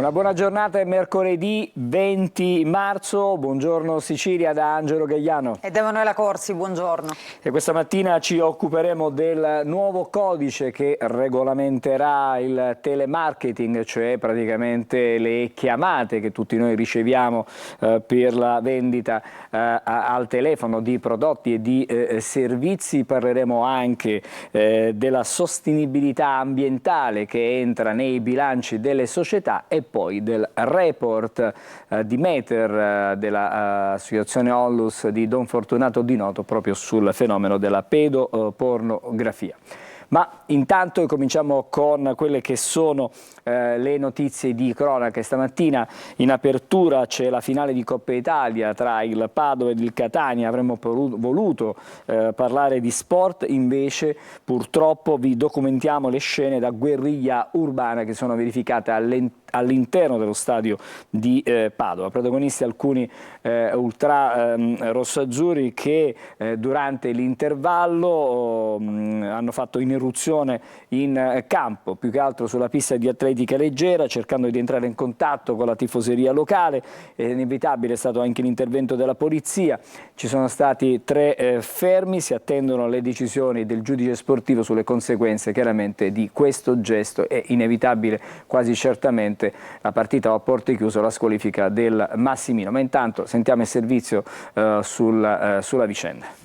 Una buona giornata, è mercoledì 20 marzo, buongiorno Sicilia da Angelo Gagliano. Ed Emanuela Corsi, buongiorno. E questa mattina ci occuperemo del nuovo codice che regolamenterà il telemarketing, cioè praticamente le chiamate che tutti noi riceviamo per la vendita al telefono di prodotti e di servizi. Parleremo anche della sostenibilità ambientale che entra nei bilanci delle società e poi del report di Meter dell'associazione Onlus di Don Fortunato Di Noto proprio sul fenomeno della pedopornografia. Ma intanto cominciamo con quelle che sono le notizie di cronaca. Stamattina in apertura c'è la finale di Coppa Italia tra il Padova ed il Catania. Avremmo voluto parlare di sport, invece purtroppo vi documentiamo le scene da guerriglia urbana che sono verificate all'interno dello stadio di Padova. Protagonisti alcuni ultra rossazzurri che durante l'intervallo hanno fatto un'irruzione in campo, più che altro sulla pista di atletica leggera, cercando di entrare in contatto con la tifoseria locale. Inevitabile è stato anche l'intervento della polizia. Ci sono stati 3 fermi, si attendono le decisioni del giudice sportivo sulle conseguenze chiaramente di questo gesto. È inevitabile quasi certamente la partita a porte chiuse, la squalifica del Massimino. Ma intanto sentiamo il servizio sulla vicenda.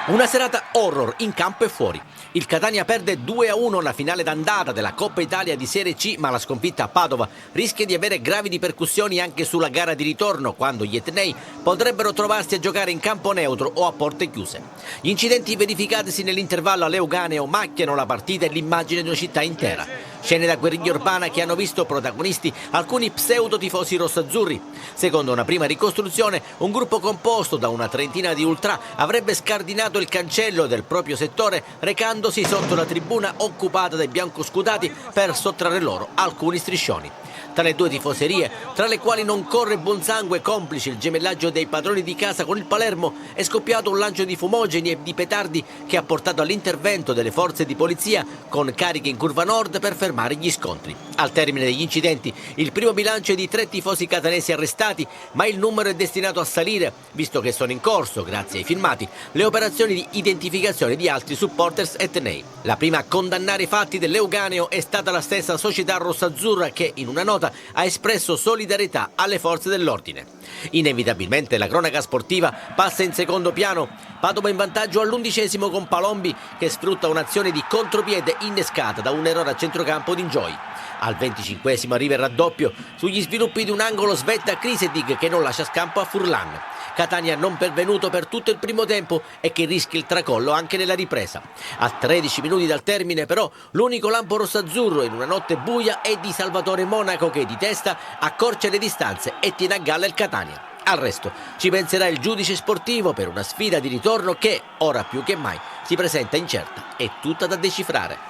Una serata horror in campo e fuori. Il Catania perde 2-1 la finale d'andata della Coppa Italia di Serie C, ma la sconfitta a Padova rischia di avere gravi ripercussioni anche sulla gara di ritorno, quando gli etnei potrebbero trovarsi a giocare in campo neutro o a porte chiuse. Gli incidenti verificatisi nell'intervallo a Leuganeo macchiano la partita e l'immagine di una città intera. Scene da guerriglia urbana che hanno visto protagonisti alcuni pseudo-tifosi rossazzurri. Secondo una prima ricostruzione, un gruppo composto da una trentina di ultra avrebbe scardinato il cancello del proprio settore recandosi sotto la tribuna occupata dai biancoscudati per sottrarre loro alcuni striscioni. Tra le 2 tifoserie, tra le quali non corre buon sangue, complice il gemellaggio dei padroni di casa con il Palermo, è scoppiato un lancio di fumogeni e di petardi che ha portato all'intervento delle forze di polizia con cariche in curva nord per fermare gli scontri. Al termine degli incidenti, il primo bilancio è di 3 tifosi catanesi arrestati, ma il numero è destinato a salire, visto che sono in corso, grazie ai filmati, le operazioni di identificazione di altri supporters etnei. La prima a condannare i fatti dell'Euganeo è stata la stessa società rossazzurra che, in una nota, ha espresso solidarietà alle forze dell'ordine. Inevitabilmente la cronaca sportiva passa in secondo piano. Padova in vantaggio all'11° con Palombi che sfrutta un'azione di contropiede innescata da un errore a centrocampo di Enjoy. Al 25° arriva il raddoppio sugli sviluppi di un angolo svetta Krisedig che non lascia scampo a Furlan. Catania non pervenuto per tutto il primo tempo e che rischia il tracollo anche nella ripresa. A 13 minuti dal termine però l'unico lampo rossazzurro in una notte buia è di Salvatore Monaco che di testa accorcia le distanze e tiene a galla il Catania. Al resto ci penserà il giudice sportivo per una sfida di ritorno che, ora più che mai, si presenta incerta e tutta da decifrare.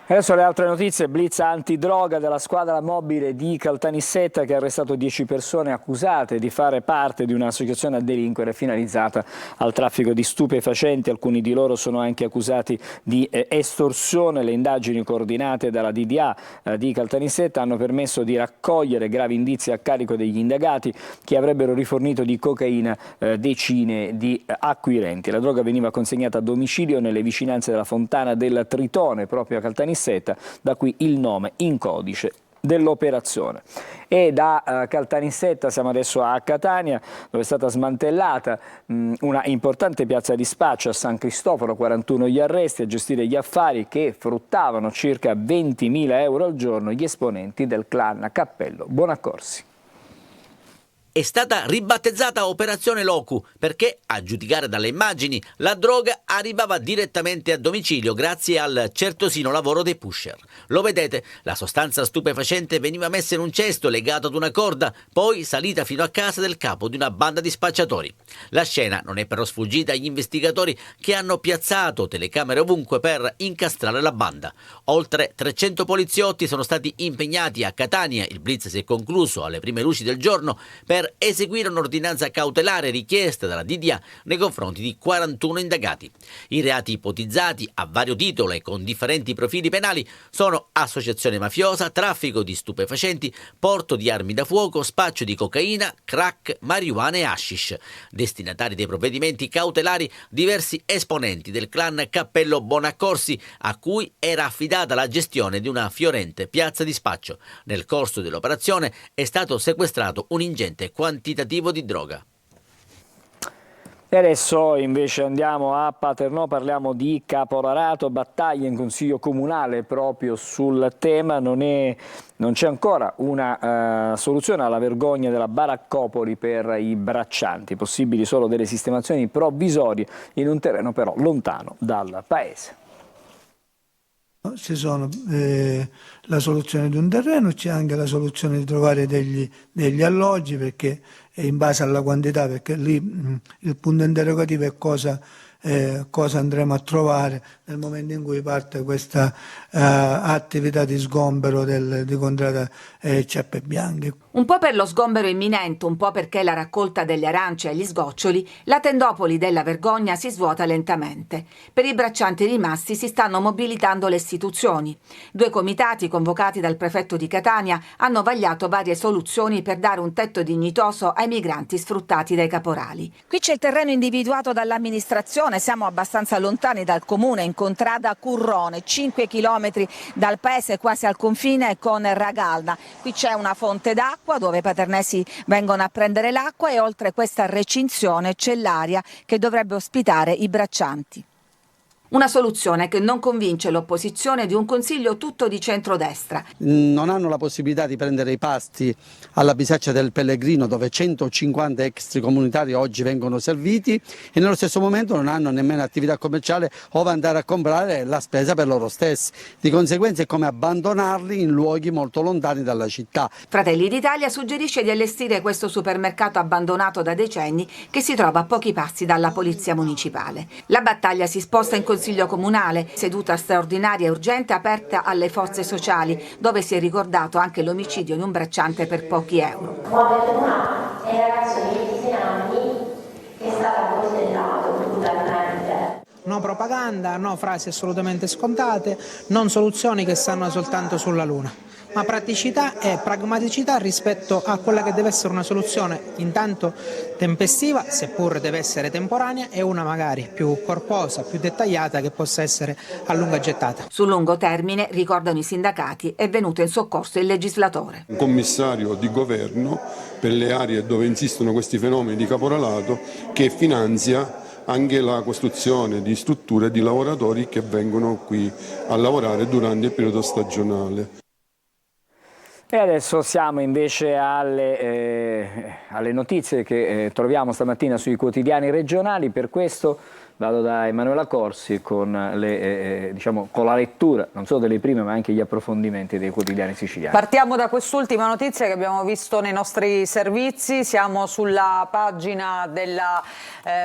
Adesso le altre notizie. Blitz antidroga della squadra mobile di Caltanissetta che ha arrestato 10 persone accusate di fare parte di un'associazione a delinquere finalizzata al traffico di stupefacenti. Alcuni di loro sono anche accusati di estorsione. Le indagini coordinate dalla DDA di Caltanissetta hanno permesso di raccogliere gravi indizi a carico degli indagati che avrebbero rifornito di cocaina decine di acquirenti. La droga veniva consegnata a domicilio nelle vicinanze della Fontana del Tritone, proprio a Caltanissetta. Da qui il nome in codice dell'operazione. E da Caltanissetta siamo adesso a Catania, dove è stata smantellata una importante piazza di spaccio a San Cristoforo, 41 gli arresti a gestire gli affari che fruttavano circa 20.000 euro al giorno gli esponenti del clan Cappello Bonaccorsi. È stata ribattezzata Operazione Locu perché, a giudicare dalle immagini, la droga arrivava direttamente a domicilio grazie al certosino lavoro dei pusher. Lo vedete, la sostanza stupefacente veniva messa in un cesto legato ad una corda, poi salita fino a casa del capo di una banda di spacciatori. La scena non è però sfuggita agli investigatori che hanno piazzato telecamere ovunque per incastrare la banda. Oltre 300 poliziotti sono stati impegnati a Catania, il blitz si è concluso alle prime luci del giorno per per eseguire un'ordinanza cautelare richiesta dalla DDA nei confronti di 41 indagati. I reati ipotizzati a vario titolo e con differenti profili penali sono associazione mafiosa, traffico di stupefacenti, porto di armi da fuoco, spaccio di cocaina, crack, marijuana e hashish. Destinatari dei provvedimenti cautelari diversi esponenti del clan Cappello Bonaccorsi, a cui era affidata la gestione di una fiorente piazza di spaccio. Nel corso dell'operazione è stato sequestrato un ingente quantitativo di droga. E adesso invece andiamo a Paternò, parliamo di caporalato, battaglia in Consiglio Comunale proprio sul tema. Non c'è ancora una soluzione alla vergogna della baraccopoli per i braccianti, possibili solo delle sistemazioni provvisorie in un terreno però lontano dal paese. Ci sono la soluzione di un terreno, c'è anche la soluzione di trovare degli alloggi, perché in base alla quantità, perché lì il punto interrogativo è cosa andremo a trovare nel momento in cui parte questa attività di sgombero di contrada Ceppe Bianche. Un po' per lo sgombero imminente, un po' perché la raccolta delle arance agli sgoccioli, la tendopoli della vergogna si svuota lentamente. Per i braccianti rimasti si stanno mobilitando le istituzioni. 2 comitati convocati dal prefetto di Catania hanno vagliato varie soluzioni per dare un tetto dignitoso ai migranti sfruttati dai caporali. Qui c'è il terreno individuato dall'amministrazione, siamo abbastanza lontani dal comune, in contrada Currone, 5 chilometri dal paese, quasi al confine con Ragalna. Qui c'è una fonte d'acqua dove i paternesi vengono a prendere l'acqua e oltre questa recinzione c'è l'area che dovrebbe ospitare i braccianti. Una soluzione che non convince l'opposizione di un consiglio tutto di centrodestra. Non hanno la possibilità di prendere i pasti alla bisaccia del Pellegrino, dove 150 extracomunitari oggi vengono serviti, e nello stesso momento non hanno nemmeno attività commerciale ove andare a comprare la spesa per loro stessi. Di conseguenza è come abbandonarli in luoghi molto lontani dalla città. Fratelli d'Italia suggerisce di allestire questo supermercato abbandonato da decenni che si trova a pochi passi dalla polizia municipale. La battaglia si sposta in Consiglio Comunale, seduta straordinaria e urgente aperta alle forze sociali, dove si è ricordato anche l'omicidio di un bracciante per pochi euro. Muoio Donà è un ragazzo di 26 anni che è stato coltellato brutalmente. No propaganda, no frasi assolutamente scontate, non soluzioni che stanno soltanto sulla luna, ma praticità e pragmaticità rispetto a quella che deve essere una soluzione intanto tempestiva, seppur deve essere temporanea, e una magari più corposa, più dettagliata, che possa essere a lunga gettata. Sul lungo termine, ricordano i sindacati, è venuto in soccorso il legislatore. Un commissario di governo per le aree dove insistono questi fenomeni di caporalato, che finanzia anche la costruzione di strutture di lavoratori che vengono qui a lavorare durante il periodo stagionale. E adesso siamo invece alle notizie che troviamo stamattina sui quotidiani regionali. Per questo vado da Emanuela Corsi con la lettura non solo delle prime ma anche gli approfondimenti dei quotidiani siciliani. Partiamo da quest'ultima notizia che abbiamo visto nei nostri servizi. Siamo sulla pagina della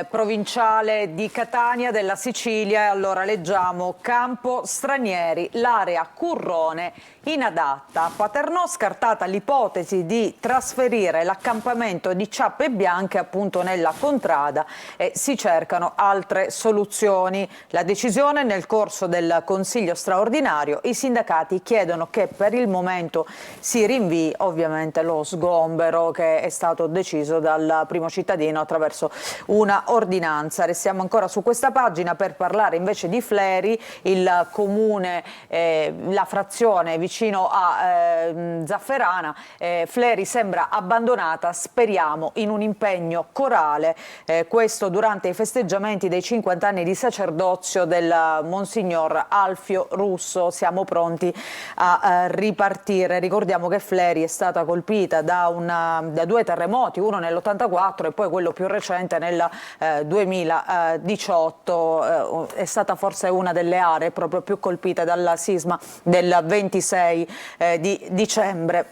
provinciale di Catania, della Sicilia, e allora leggiamo: campo stranieri, l'area Currone inadatta. A Paternò scartata l'ipotesi di trasferire l'accampamento di Ceppe Bianche appunto nella contrada e si cercano altre soluzioni. La decisione nel corso del Consiglio straordinario. I sindacati chiedono che per il momento si rinvii ovviamente lo sgombero che è stato deciso dal primo cittadino attraverso una ordinanza. Restiamo ancora su questa pagina per parlare invece di Fleri, il comune, la frazione vicino a Zafferana. Fleri sembra abbandonata, speriamo in un impegno corale, questo durante i festeggiamenti dei 50 anni di sacerdozio del Monsignor Alfio Russo. Siamo pronti a ripartire. Ricordiamo che Fleri è stata colpita da 2 terremoti, uno nell'84 e poi quello più recente nel 2018. È stata forse una delle aree proprio più colpite dal sisma del 26 di dicembre.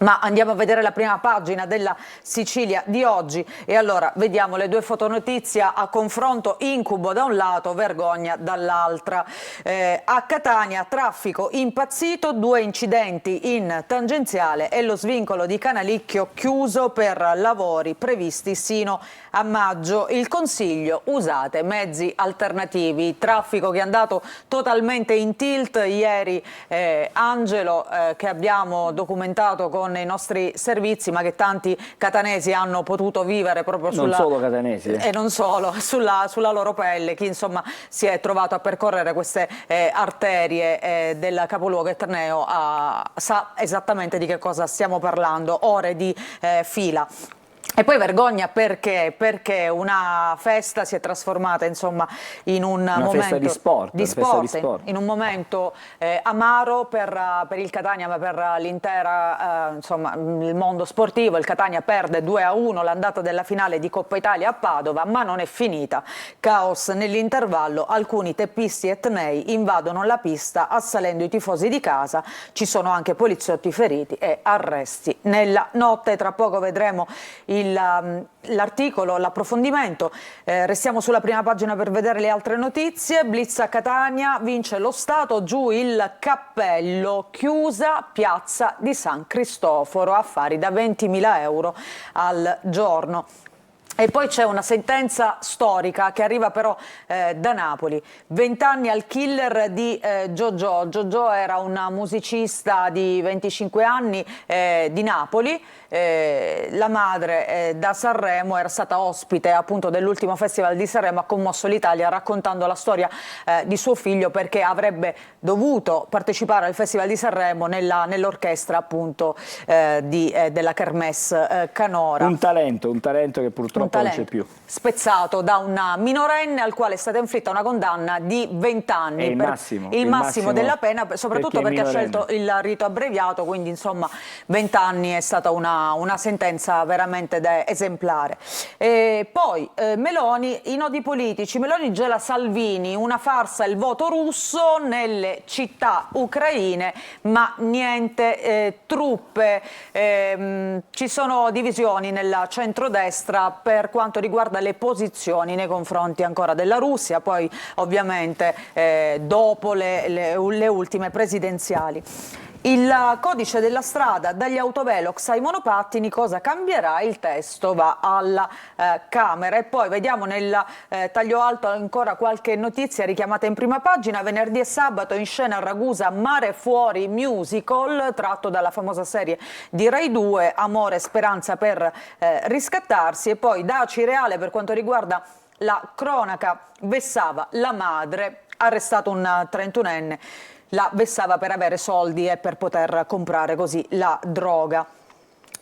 Ma andiamo a vedere la prima pagina della Sicilia di oggi e allora vediamo le due fotonotizie a confronto: incubo da un lato, vergogna dall'altra. A Catania traffico impazzito, 2 incidenti in tangenziale e lo svincolo di Canalicchio chiuso per lavori previsti sino a maggio. Il consiglio: usate mezzi alternativi. Traffico che è andato totalmente in tilt ieri, Angelo, che abbiamo documentato con i nostri servizi, ma che tanti catanesi hanno potuto vivere proprio non solo catanesi, e non solo, sulla loro pelle. Chi insomma si è trovato a percorrere queste arterie del capoluogo etneo sa esattamente di che cosa stiamo parlando, ore di fila. E poi vergogna perché una festa si è trasformata insomma in un momento festa di sport, in un momento amaro per il Catania, ma per l'intera insomma il mondo sportivo. Il Catania perde 2-1 l'andata della finale di Coppa Italia a Padova, ma non è finita. Caos nell'intervallo, alcuni teppisti etnei invadono la pista assalendo i tifosi di casa, ci sono anche poliziotti feriti e arresti nella notte. Tra poco vedremo l'articolo, l'approfondimento. Restiamo sulla prima pagina per vedere le altre notizie. Blitz a Catania, vince lo Stato, giù il cappello, chiusa piazza di San Cristoforo, affari da 20.000 euro al giorno. E poi c'è una sentenza storica che arriva però da Napoli. 20 anni al killer di Giorgio. Giorgio era una musicista di 25 anni di Napoli. La madre da Sanremo era stata ospite appunto dell'ultimo Festival di Sanremo, ha commosso l'Italia raccontando la storia di suo figlio, perché avrebbe dovuto partecipare al Festival di Sanremo nell'orchestra appunto della Kermesse Canora. Un talento che purtroppo non c'è più. Spezzato da una minorenne al quale è stata inflitta una condanna di 20 anni. Il massimo della pena, soprattutto perché ha scelto il rito abbreviato, quindi insomma 20 anni è stata una sentenza veramente esemplare. E poi Meloni, i nodi politici. Meloni gela Salvini, una farsa il voto russo nelle città ucraine, ma niente truppe. Ci sono divisioni nella centrodestra per quanto riguarda le posizioni nei confronti ancora della Russia, poi ovviamente dopo le ultime presidenziali. Il codice della strada, dagli autovelox ai monopattini, cosa cambierà? Il testo va alla Camera. E poi vediamo nel taglio alto ancora qualche notizia richiamata in prima pagina. Venerdì e sabato in scena a Ragusa Mare Fuori musical, tratto dalla famosa serie di Rai 2, amore e speranza per riscattarsi. E poi da Cireale, per quanto riguarda la cronaca, vessava la madre, arrestato un 31enne. La vessava per avere soldi e per poter comprare così la droga.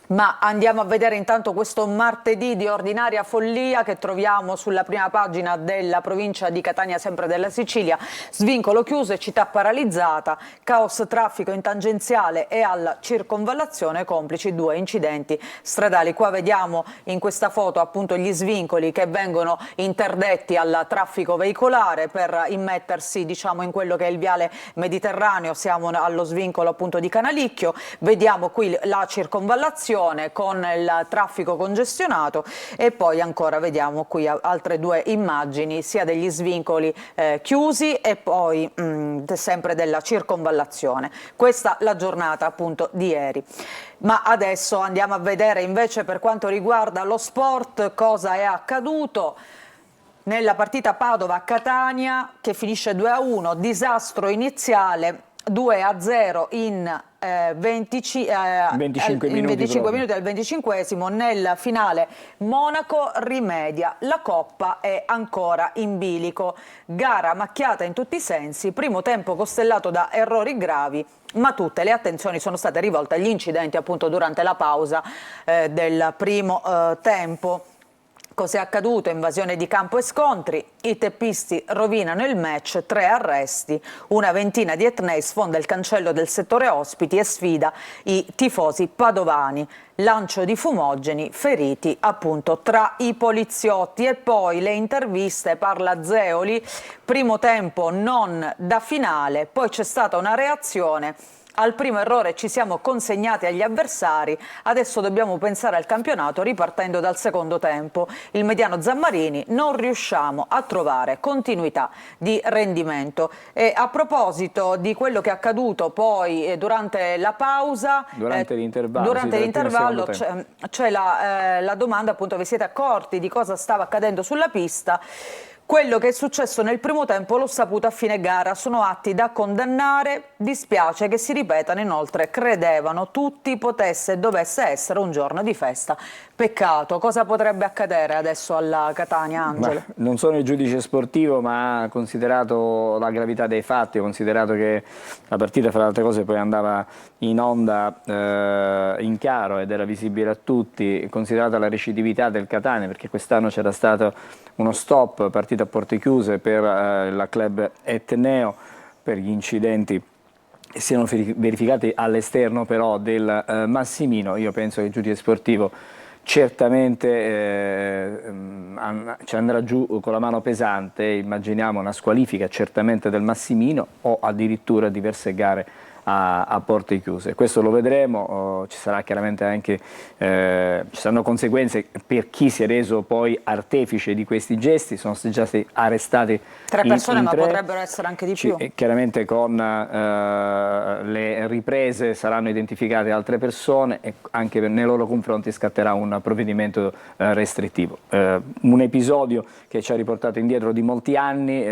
Ma andiamo a vedere intanto questo martedì di ordinaria follia che troviamo sulla prima pagina della provincia di Catania, sempre della Sicilia. Svincolo chiuso e città paralizzata, caos traffico in tangenziale e alla circonvallazione, complici 2 incidenti stradali. Qua vediamo in questa foto appunto gli svincoli che vengono interdetti al traffico veicolare per immettersi diciamo in quello che è il viale Mediterraneo. Siamo allo svincolo appunto di Canalicchio, vediamo qui la circonvallazione con il traffico congestionato e poi ancora vediamo qui altre 2 immagini sia degli svincoli chiusi e poi sempre della circonvallazione. Questa la giornata appunto di ieri. Ma adesso andiamo a vedere invece per quanto riguarda lo sport cosa è accaduto. Nella partita Padova-Catania che finisce 2-1, disastro iniziale, 2-0 in 25 minuti al 25esimo. Nel finale Monaco rimedia, la Coppa è ancora in bilico, gara macchiata in tutti i sensi, primo tempo costellato da errori gravi, ma tutte le attenzioni sono state rivolte agli incidenti appunto durante la pausa del primo tempo. Cos'è accaduto? Invasione di campo e scontri, i teppisti rovinano il match, 3 arresti, una ventina di etnei sfonda il cancello del settore ospiti e sfida i tifosi padovani, lancio di fumogeni, feriti appunto tra i poliziotti. E poi le interviste, parla Zeoli, primo tempo non da finale, poi c'è stata una reazione Al primo errore ci siamo consegnati agli avversari, adesso dobbiamo pensare al campionato ripartendo dal secondo tempo. Il mediano Zammarini, non riusciamo a trovare continuità di rendimento. E a proposito di quello che è accaduto poi durante la pausa, durante l'intervallo c'è la domanda, appunto, vi siete accorti di cosa stava accadendo sulla pista? Quello che è successo nel primo tempo l'ho saputo a fine gara, sono atti da condannare, dispiace che si ripetano, inoltre credevano tutti potesse e dovesse essere un giorno di festa. Peccato, cosa potrebbe accadere adesso alla Catania, Angelo? Ma non sono il giudice sportivo, ma considerato la gravità dei fatti, considerato che la partita, fra le altre cose, poi andava in onda in chiaro ed era visibile a tutti, considerata la recidività del Catania, perché quest'anno c'era stato uno stop, partita a porte chiuse per la club Etneo, per gli incidenti che siano verificati all'esterno però del Massimino. Io penso che il giudice sportivo certamente ci andrà giù con la mano pesante, immaginiamo una squalifica certamente del Massimino o addirittura diverse gare a porte chiuse. Questo lo vedremo, ci sarà chiaramente anche ci saranno conseguenze per chi si è reso poi artefice di questi gesti. Sono già stati arrestati 3 persone, in ma 3. potrebbero essere anche di più. Chiaramente con le riprese saranno identificate altre persone e anche nei loro confronti scatterà un provvedimento restrittivo. Un episodio che ci ha riportato indietro di molti anni.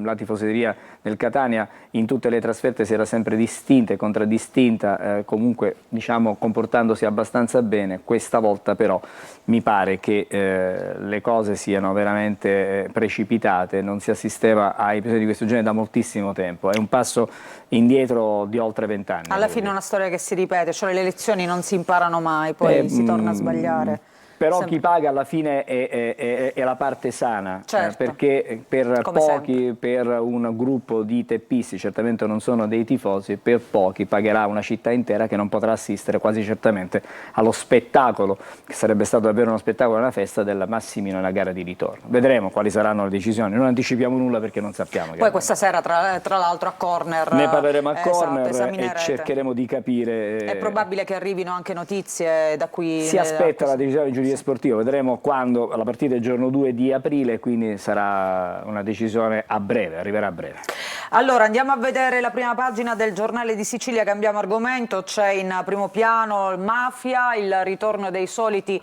La tifoseria del Catania in tutte le trasferte si era sempre distinta e contraddistinta, comunque diciamo comportandosi abbastanza bene. Questa volta però mi pare che le cose siano veramente precipitate, non si assisteva a episodi di questo genere da moltissimo tempo, è un passo indietro di oltre 20 anni. Alla fine è una storia che si ripete, cioè le lezioni non si imparano mai, poi si torna a sbagliare. Però Sempre. chi paga alla fine è la parte sana, Certo. Perché per Come pochi, sempre. per un gruppo di teppisti, certamente non sono dei tifosi, per pochi pagherà una città intera che non potrà assistere quasi certamente allo spettacolo, che sarebbe stato davvero uno spettacolo, una festa del Massimino nella gara di ritorno. Vedremo quali saranno le decisioni, non anticipiamo nulla perché non sappiamo. Poi questa sera tra l'altro a Corner ne parleremo a esatto, Corner e esaminerete. cercheremo di capire. È probabile che arrivino anche notizie da qui. Si aspetta la decisione del giudice sportivo, vedremo quando. La partita è il giorno 2 di aprile, quindi sarà una decisione a breve, arriverà a breve. Allora andiamo a vedere la prima pagina del Giornale di Sicilia, cambiamo argomento, c'è in primo piano mafia, il ritorno dei soliti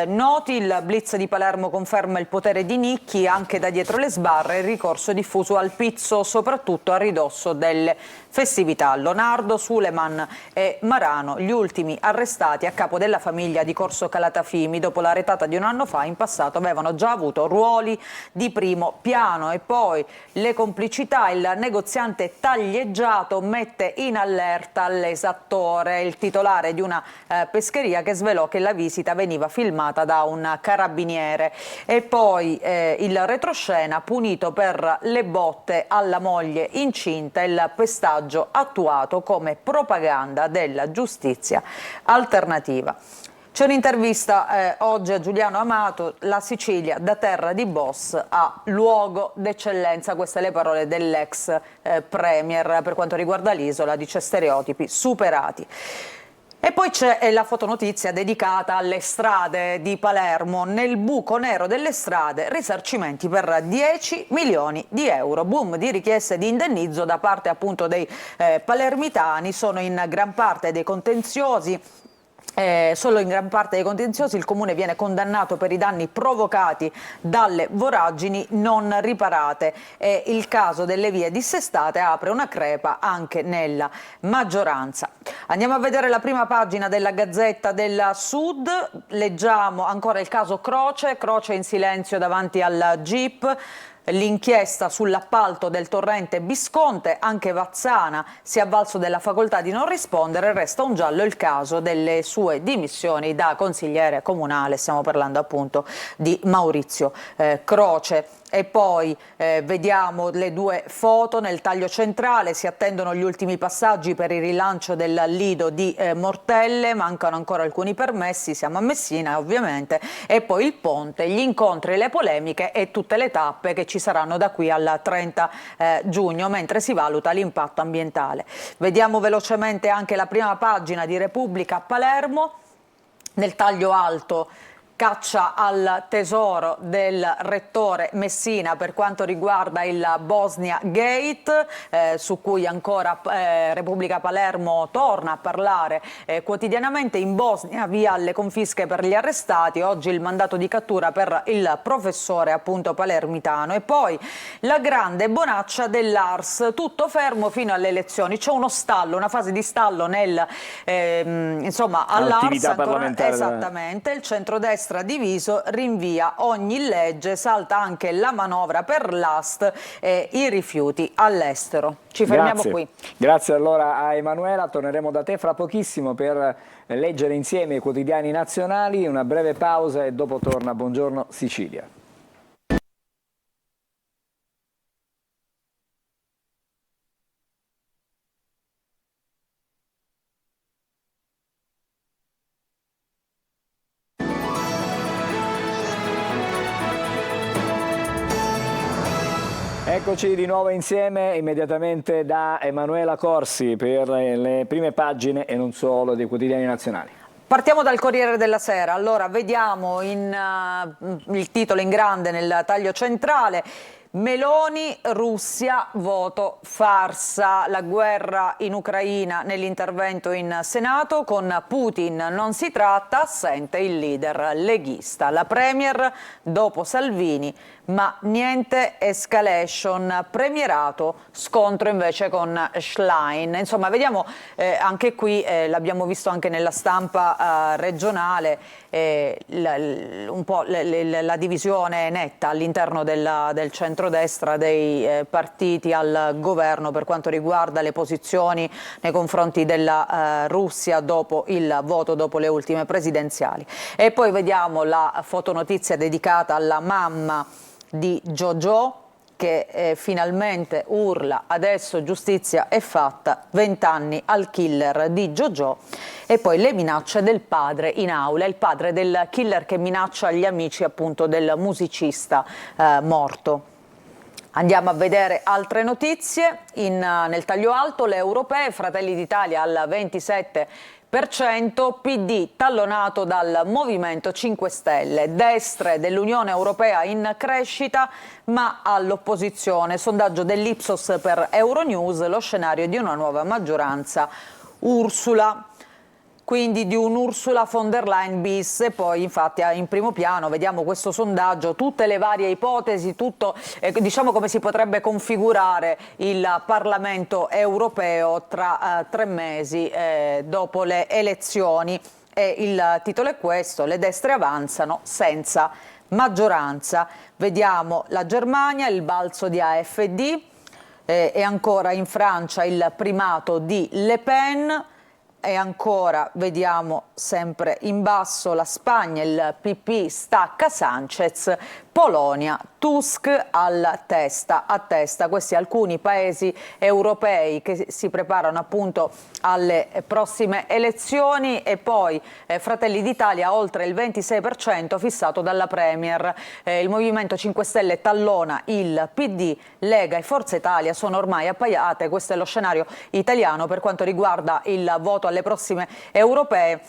noti, il blitz di Palermo conferma il potere di Nicchi anche da dietro le sbarre, il ricorso diffuso al pizzo soprattutto a ridosso delle festività. Leonardo, Suleman e Marano, gli ultimi arrestati a capo della famiglia di Corso Calatafimi dopo la retata di un anno fa, in passato avevano già avuto ruoli di primo piano. E poi le complicità, il negoziante taglieggiato mette in allerta l'esattore, il titolare di una pescheria che svelò che la visita veniva filmata da un carabiniere. E poi il retroscena, punito per le botte alla moglie incinta, il pestaggio attuato come propaganda della giustizia alternativa. C'è un'intervista oggi a Giuliano Amato, la Sicilia da terra di boss a luogo d'eccellenza, queste le parole dell'ex premier per quanto riguarda l'isola, dice stereotipi superati. E poi c'è la fotonotizia dedicata alle strade di Palermo. Nel buco nero delle strade, risarcimenti per 10 milioni di euro. Boom di richieste di indennizzo da parte appunto dei palermitani, sono in gran parte dei contenziosi. Solo in gran parte dei contenziosi il comune viene condannato per i danni provocati dalle voragini non riparate e il caso delle vie dissestate apre una crepa anche nella maggioranza. Andiamo a vedere la prima pagina della Gazzetta del Sud, leggiamo ancora il caso Croce in silenzio davanti al GIP. L'inchiesta sull'appalto del torrente Bisconte, anche Vazzana si è avvalso della facoltà di non rispondere, resta un giallo il caso delle sue dimissioni da consigliere comunale, stiamo parlando appunto di Maurizio Croce. E poi vediamo le due foto nel taglio centrale, si attendono gli ultimi passaggi per il rilancio del lido di Mortelle, mancano ancora alcuni permessi, siamo a Messina ovviamente, e poi il ponte, gli incontri, le polemiche e tutte le tappe che ci ci saranno da qui al 30 giugno, mentre si valuta l'impatto ambientale. Vediamo velocemente anche la prima pagina di Repubblica. Palermo, nel taglio alto, caccia al tesoro del rettore Messina per quanto riguarda il Bosnia Gate, su cui ancora Repubblica Palermo torna a parlare quotidianamente. In Bosnia via alle confische per gli arrestati, oggi il mandato di cattura per il professore appunto palermitano. E poi la grande bonaccia dell'Ars, tutto fermo fino alle elezioni, c'è uno stallo, una fase di stallo insomma all'Ars ancora, esattamente, il centrodestra diviso rinvia ogni legge, salta anche la manovra per l'AST e i rifiuti all'estero. Ci fermiamo qui. Grazie allora a Emanuela, torneremo da te fra pochissimo per leggere insieme i quotidiani nazionali, una breve pausa e dopo torna Buongiorno Sicilia. Eccoci di nuovo insieme, immediatamente da Emanuela Corsi per le prime pagine e non solo dei quotidiani nazionali. Partiamo dal Corriere della Sera. Allora, vediamo il titolo in grande nel taglio centrale. Meloni, Russia, voto farsa, la guerra in Ucraina nell'intervento in Senato, con Putin non si tratta, assente il leader leghista. La Premier dopo Salvini, ma niente escalation, premierato, scontro invece con Schlein. Insomma, vediamo anche qui, l'abbiamo visto anche nella stampa regionale, un po' la divisione netta all'interno del centrodestra dei partiti al governo per quanto riguarda le posizioni nei confronti della Russia dopo il voto, dopo le ultime presidenziali. E poi vediamo la fotonotizia dedicata alla mamma di JoJo che finalmente urla adesso giustizia è fatta, 20 anni al killer di JoJo. E poi le minacce del padre in aula, il padre del killer che minaccia gli amici appunto del musicista morto. Andiamo a vedere altre notizie. Nel taglio alto le europee, Fratelli d'Italia al 27%, PD tallonato dal Movimento 5 Stelle, destre dell'Unione Europea in crescita ma all'opposizione. Sondaggio dell'Ipsos per Euronews, lo scenario di una nuova maggioranza Ursula. Quindi di un Ursula von der Leyen bis. E poi infatti in primo piano vediamo questo sondaggio, tutte le varie ipotesi, tutto diciamo come si potrebbe configurare il Parlamento europeo tra 3 mesi dopo le elezioni. E il titolo è questo: le destre avanzano senza maggioranza. Vediamo la Germania, il balzo di AfD e ancora in Francia il primato di Le Pen. E ancora vediamo sempre in basso la Spagna, il PP stacca Sanchez, Polonia, Tusk a testa. Questi alcuni paesi europei che si preparano appunto alle prossime elezioni. E poi Fratelli d'Italia oltre il 26% fissato dalla Premier. Il Movimento 5 Stelle tallona il PD, Lega e Forza Italia sono ormai appaiate. Questo è lo scenario italiano per quanto riguarda il voto alle prossime europee.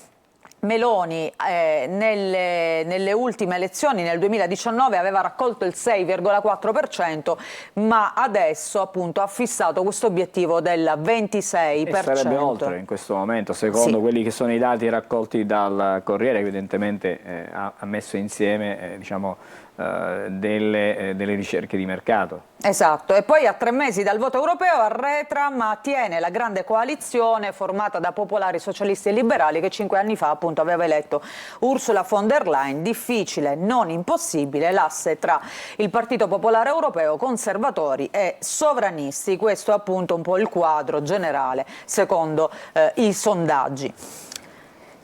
Meloni nelle ultime elezioni nel 2019 aveva raccolto il 6,4%, ma adesso appunto ha fissato questo obiettivo del 26%. E sarebbe oltre in questo momento, secondo quelli che sono i dati raccolti dal Corriere, che evidentemente ha messo insieme diciamo, delle ricerche di mercato. Esatto, e poi a 3 mesi dal voto europeo arretra ma tiene la grande coalizione formata da popolari, socialisti e liberali che 5 anni fa appunto aveva eletto Ursula von der Leyen. Difficile, non impossibile, l'asse tra il Partito Popolare Europeo, conservatori e sovranisti. Questo è appunto un po' il quadro generale secondo i sondaggi.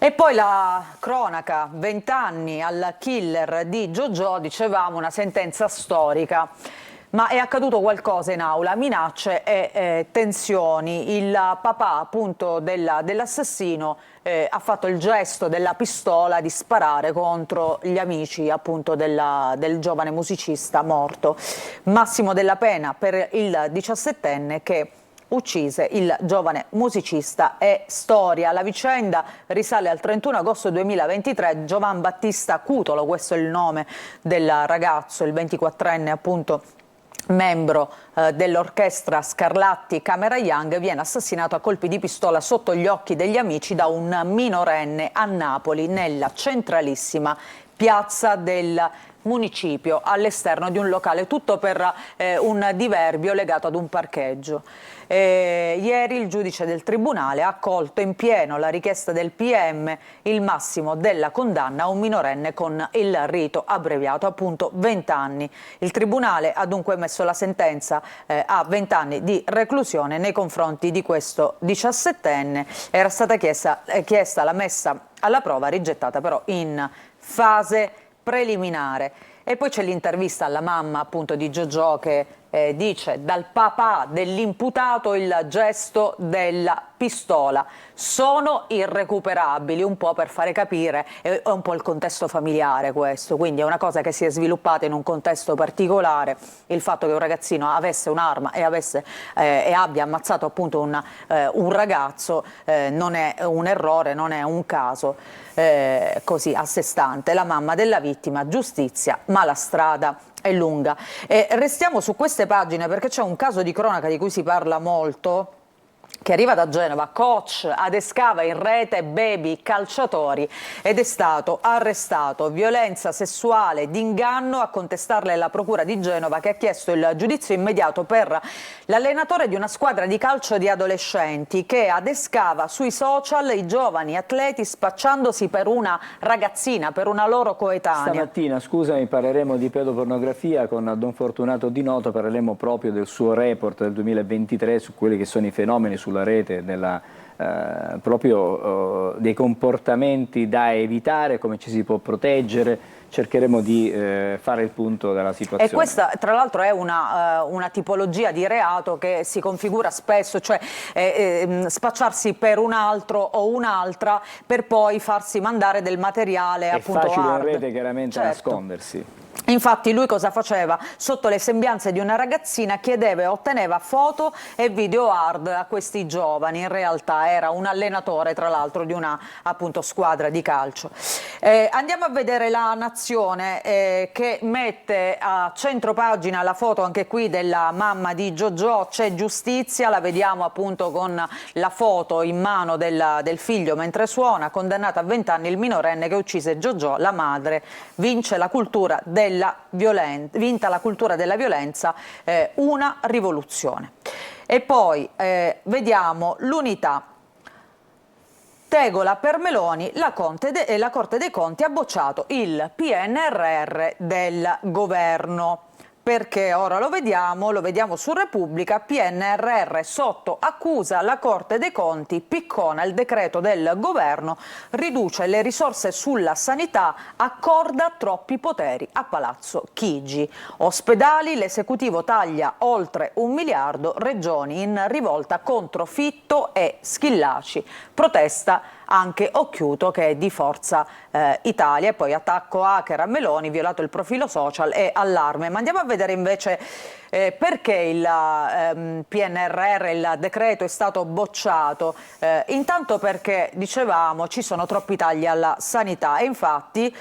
E poi la cronaca, 20 anni al killer di JoJo, dicevamo una sentenza storica. Ma è accaduto qualcosa in aula, minacce e tensioni. Il papà appunto dell'assassino ha fatto il gesto della pistola di sparare contro gli amici appunto del giovane musicista morto. Massimo della pena per il 17enne che uccise il giovane musicista è storia. La vicenda risale al 31 agosto 2023. Giovan Battista Cutolo, questo è il nome del ragazzo, il 24enne appunto, membro dell'orchestra Scarlatti Camera Young, viene assassinato a colpi di pistola sotto gli occhi degli amici da un minorenne a Napoli, nella centralissima piazza del municipio, all'esterno di un locale, tutto per un diverbio legato ad un parcheggio. Ieri il giudice del tribunale ha accolto in pieno la richiesta del PM, il massimo della condanna a un minorenne con il rito abbreviato, appunto 20 anni. Il tribunale ha dunque emesso la sentenza a 20 anni di reclusione nei confronti di questo 17enne. Era stata chiesta la messa alla prova, rigettata però in fase preliminare. E poi c'è l'intervista alla mamma appunto di Giorgio che dice: dal papà dell'imputato il gesto della pistola, sono irrecuperabili, un po' per fare capire, è un po' il contesto familiare questo, quindi è una cosa che si è sviluppata in un contesto particolare, il fatto che un ragazzino avesse un'arma e abbia ammazzato appunto un ragazzo non è un errore, non è un caso così a sé stante. La mamma della vittima, giustizia, ma la strada è lunga. Restiamo su queste pagine perché c'è un caso di cronaca di cui si parla molto, che arriva da Genova. Coach adescava in rete baby calciatori ed è stato arrestato. Violenza sessuale d'inganno, a contestarle la procura di Genova, che ha chiesto il giudizio immediato per l'allenatore di una squadra di calcio di adolescenti che adescava sui social i giovani atleti spacciandosi per una ragazzina, per una loro coetanea. Stamattina, scusami, parleremo di pedopornografia con Don Fortunato Di Noto, parleremo proprio del suo report del 2023 su quelli che sono i fenomeni sulla rete, proprio dei comportamenti da evitare, come ci si può proteggere. Cercheremo di fare il punto della situazione. E questa tra l'altro è una tipologia di reato che si configura spesso, cioè spacciarsi per un altro o un'altra per poi farsi mandare del materiale appunto hard. È facile in rete chiaramente nascondersi. Infatti lui cosa faceva? Sotto le sembianze di una ragazzina chiedeva e otteneva foto e video hard a questi giovani. In realtà era un allenatore tra l'altro di una appunto squadra di calcio. Andiamo a vedere La Nazione che mette a centropagina la foto anche qui della mamma di Giorgio. C'è giustizia, la vediamo appunto con la foto in mano del figlio mentre suona. Condannata a 20 anni il minorenne che uccise Giorgio, la madre vinta la cultura della violenza, una rivoluzione. E poi vediamo l'Unità. Tegola per Meloni, la Corte dei Conti ha bocciato il PNRR del governo. Perché ora lo vediamo su Repubblica. PNRR sotto accusa, la Corte dei Conti piccona il decreto del governo, riduce le risorse sulla sanità, accorda troppi poteri a Palazzo Chigi. Ospedali, l'esecutivo taglia oltre 1 miliardo, regioni in rivolta contro Fitto e Schillaci. Protesta anche Occhiuto che è di Forza Italia. E poi attacco hacker a Meloni, violato il profilo social e allarme. Ma andiamo a vedere invece perché il PNRR, il decreto, è stato bocciato. Intanto perché, dicevamo, ci sono troppi tagli alla sanità e infatti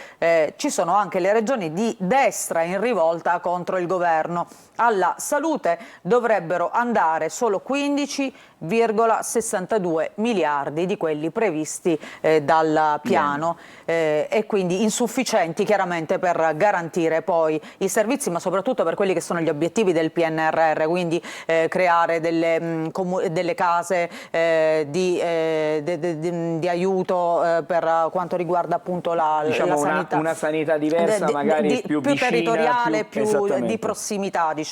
ci sono anche le regioni di destra in rivolta contro il governo. Alla salute dovrebbero andare solo 15,62 miliardi di quelli previsti dal piano e quindi insufficienti chiaramente per garantire poi i servizi, ma soprattutto per quelli che sono gli obiettivi del PNRR, quindi creare delle case di aiuto per quanto riguarda appunto la sanità. Una sanità diversa, magari più vicina, territoriale, più di prossimità, diciamo.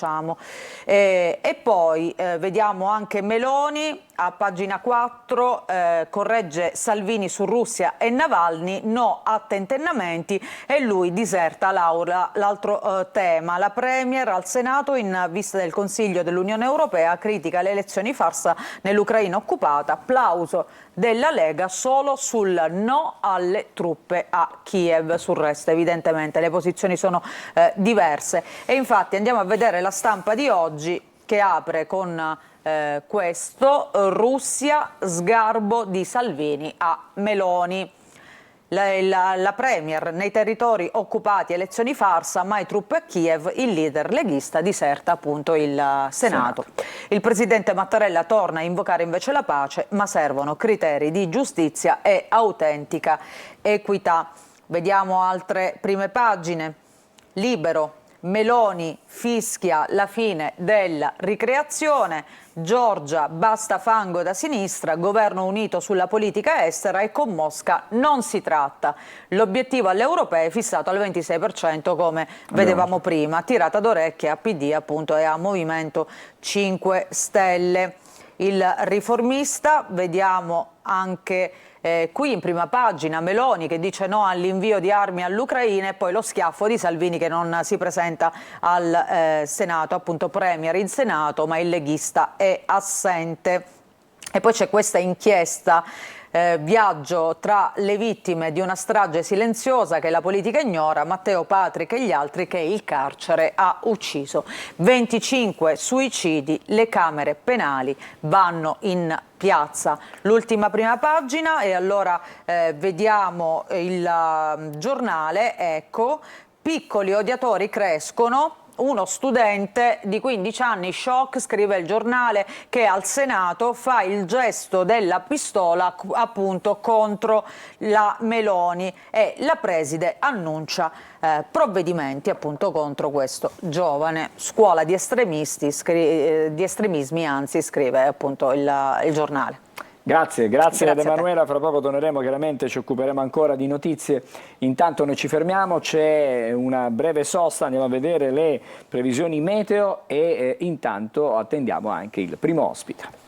E poi vediamo anche Meloni a pagina 4 corregge Salvini su Russia e Navalny, no a tentennamenti, e lui diserta l'aula. L'altro tema, la Premier al Senato in vista del Consiglio dell'Unione Europea critica le elezioni farsa nell'Ucraina occupata, applauso della Lega solo sul no alle truppe a Kiev. Sul resto evidentemente le posizioni sono diverse, e infatti andiamo a vedere la Stampa di oggi, che apre con questo: Russia, sgarbo di Salvini a Meloni. La Premier nei territori occupati, elezioni farsa, mai truppe a Kiev, il leader leghista diserta appunto il Senato. Il presidente Mattarella torna a invocare invece la pace, ma servono criteri di giustizia e autentica equità. Vediamo altre prime pagine. Libero. Meloni fischia la fine della ricreazione, Giorgia basta fango da sinistra, governo unito sulla politica estera e con Mosca non si tratta. L'obiettivo alle europee è fissato al 26% come vedevamo prima, tirata d'orecchie a PD appunto e a Movimento 5 Stelle. Il Riformista, vediamo anche qui in prima pagina Meloni che dice no all'invio di armi all'Ucraina, e poi lo schiaffo di Salvini che non si presenta al Senato, appunto Premier in Senato, ma il leghista è assente. E poi c'è questa inchiesta, viaggio tra le vittime di una strage silenziosa che la politica ignora, Matteo Patrick e gli altri che il carcere ha ucciso. 25 suicidi, le camere penali vanno in piazza. L'ultima prima pagina, e allora vediamo il Giornale, ecco, piccoli odiatori crescono. Uno studente di 15 anni, shock, scrive il Giornale, che al Senato fa il gesto della pistola appunto contro la Meloni, e la preside annuncia provvedimenti appunto contro questo giovane. Scuola di estremismi, anzi, scrive appunto il Giornale. Grazie ad a Emanuela, fra poco torneremo, chiaramente ci occuperemo ancora di notizie. Intanto noi ci fermiamo, c'è una breve sosta, andiamo a vedere le previsioni meteo e intanto attendiamo anche il primo ospite.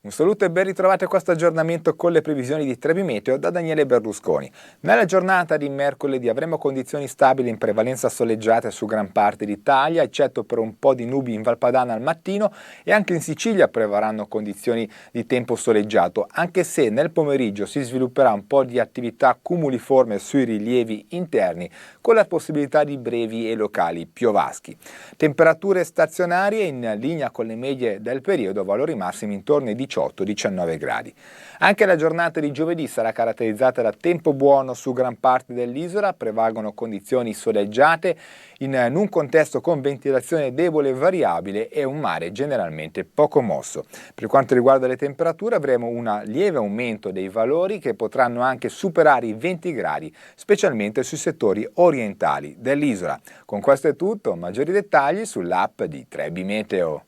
Un saluto e ben ritrovati a questo aggiornamento con le previsioni di Trebi Meteo da Daniele Berlusconi. Nella giornata di mercoledì avremo condizioni stabili in prevalenza soleggiate su gran parte d'Italia, eccetto per un po' di nubi in Valpadana al mattino, e anche in Sicilia prevarranno condizioni di tempo soleggiato, anche se nel pomeriggio si svilupperà un po' di attività cumuliforme sui rilievi interni, con la possibilità di brevi e locali piovaschi. Temperature stazionarie in linea con le medie del periodo, valori massimi intorno ai 18-19 gradi. Anche la giornata di giovedì sarà caratterizzata da tempo buono su gran parte dell'isola, prevalgono condizioni soleggiate in un contesto con ventilazione debole e variabile e un mare generalmente poco mosso. Per quanto riguarda le temperature avremo un lieve aumento dei valori che potranno anche superare i 20 gradi, specialmente sui settori orientali dell'isola. Con questo è tutto, maggiori dettagli sull'app di Trebi Meteo.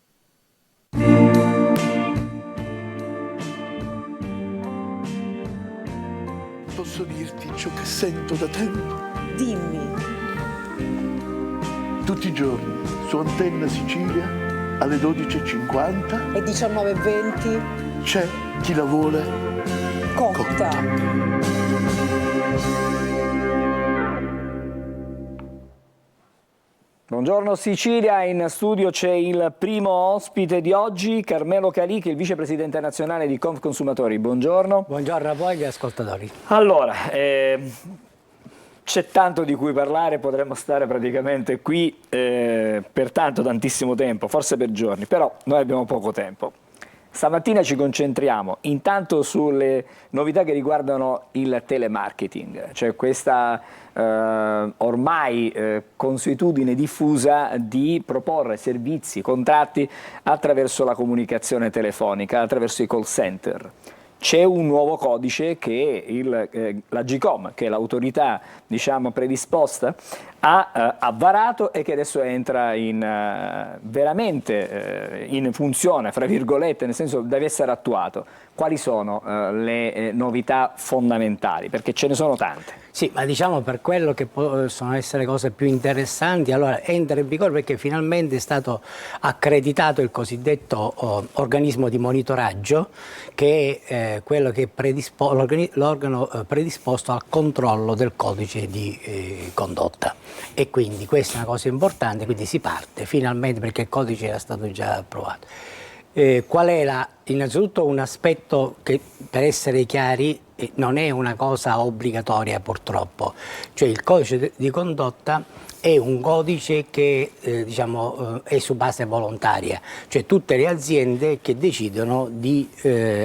Posso dirti ciò che sento da tempo? Dimmi. Tutti i giorni su Antenna Sicilia alle 12:50 E 19:20 c'è chi la vuole cotta. Buongiorno Sicilia, in studio c'è il primo ospite di oggi, Carmelo Calì, che è il vicepresidente nazionale di Confconsumatori. Buongiorno. Buongiorno a voi gli ascoltatori. Allora, c'è tanto di cui parlare, potremmo stare praticamente qui per tantissimo tempo, forse per giorni, però noi abbiamo poco tempo. Stamattina ci concentriamo intanto sulle novità che riguardano il telemarketing, cioè questa ormai consuetudine diffusa di proporre servizi, contratti attraverso la comunicazione telefonica, attraverso i call center. c'è un nuovo codice che l'Agcom, che è l'autorità diciamo predisposta, ha varato e che adesso entra veramente in funzione, fra virgolette, nel senso deve essere attuato. Quali sono le novità fondamentali? Perché ce ne sono tante. Sì, ma diciamo per quello che possono essere cose più interessanti, allora entra in vigore perché finalmente è stato accreditato il cosiddetto organismo di monitoraggio, che è quello che l'organo predisposto al controllo del codice di condotta. E quindi questa è una cosa importante, quindi si parte finalmente perché il codice era stato già approvato. Qual è innanzitutto un aspetto che, per essere chiari, non è una cosa obbligatoria purtroppo, cioè il codice di condotta è un codice che è su base volontaria, cioè tutte le aziende che decidono di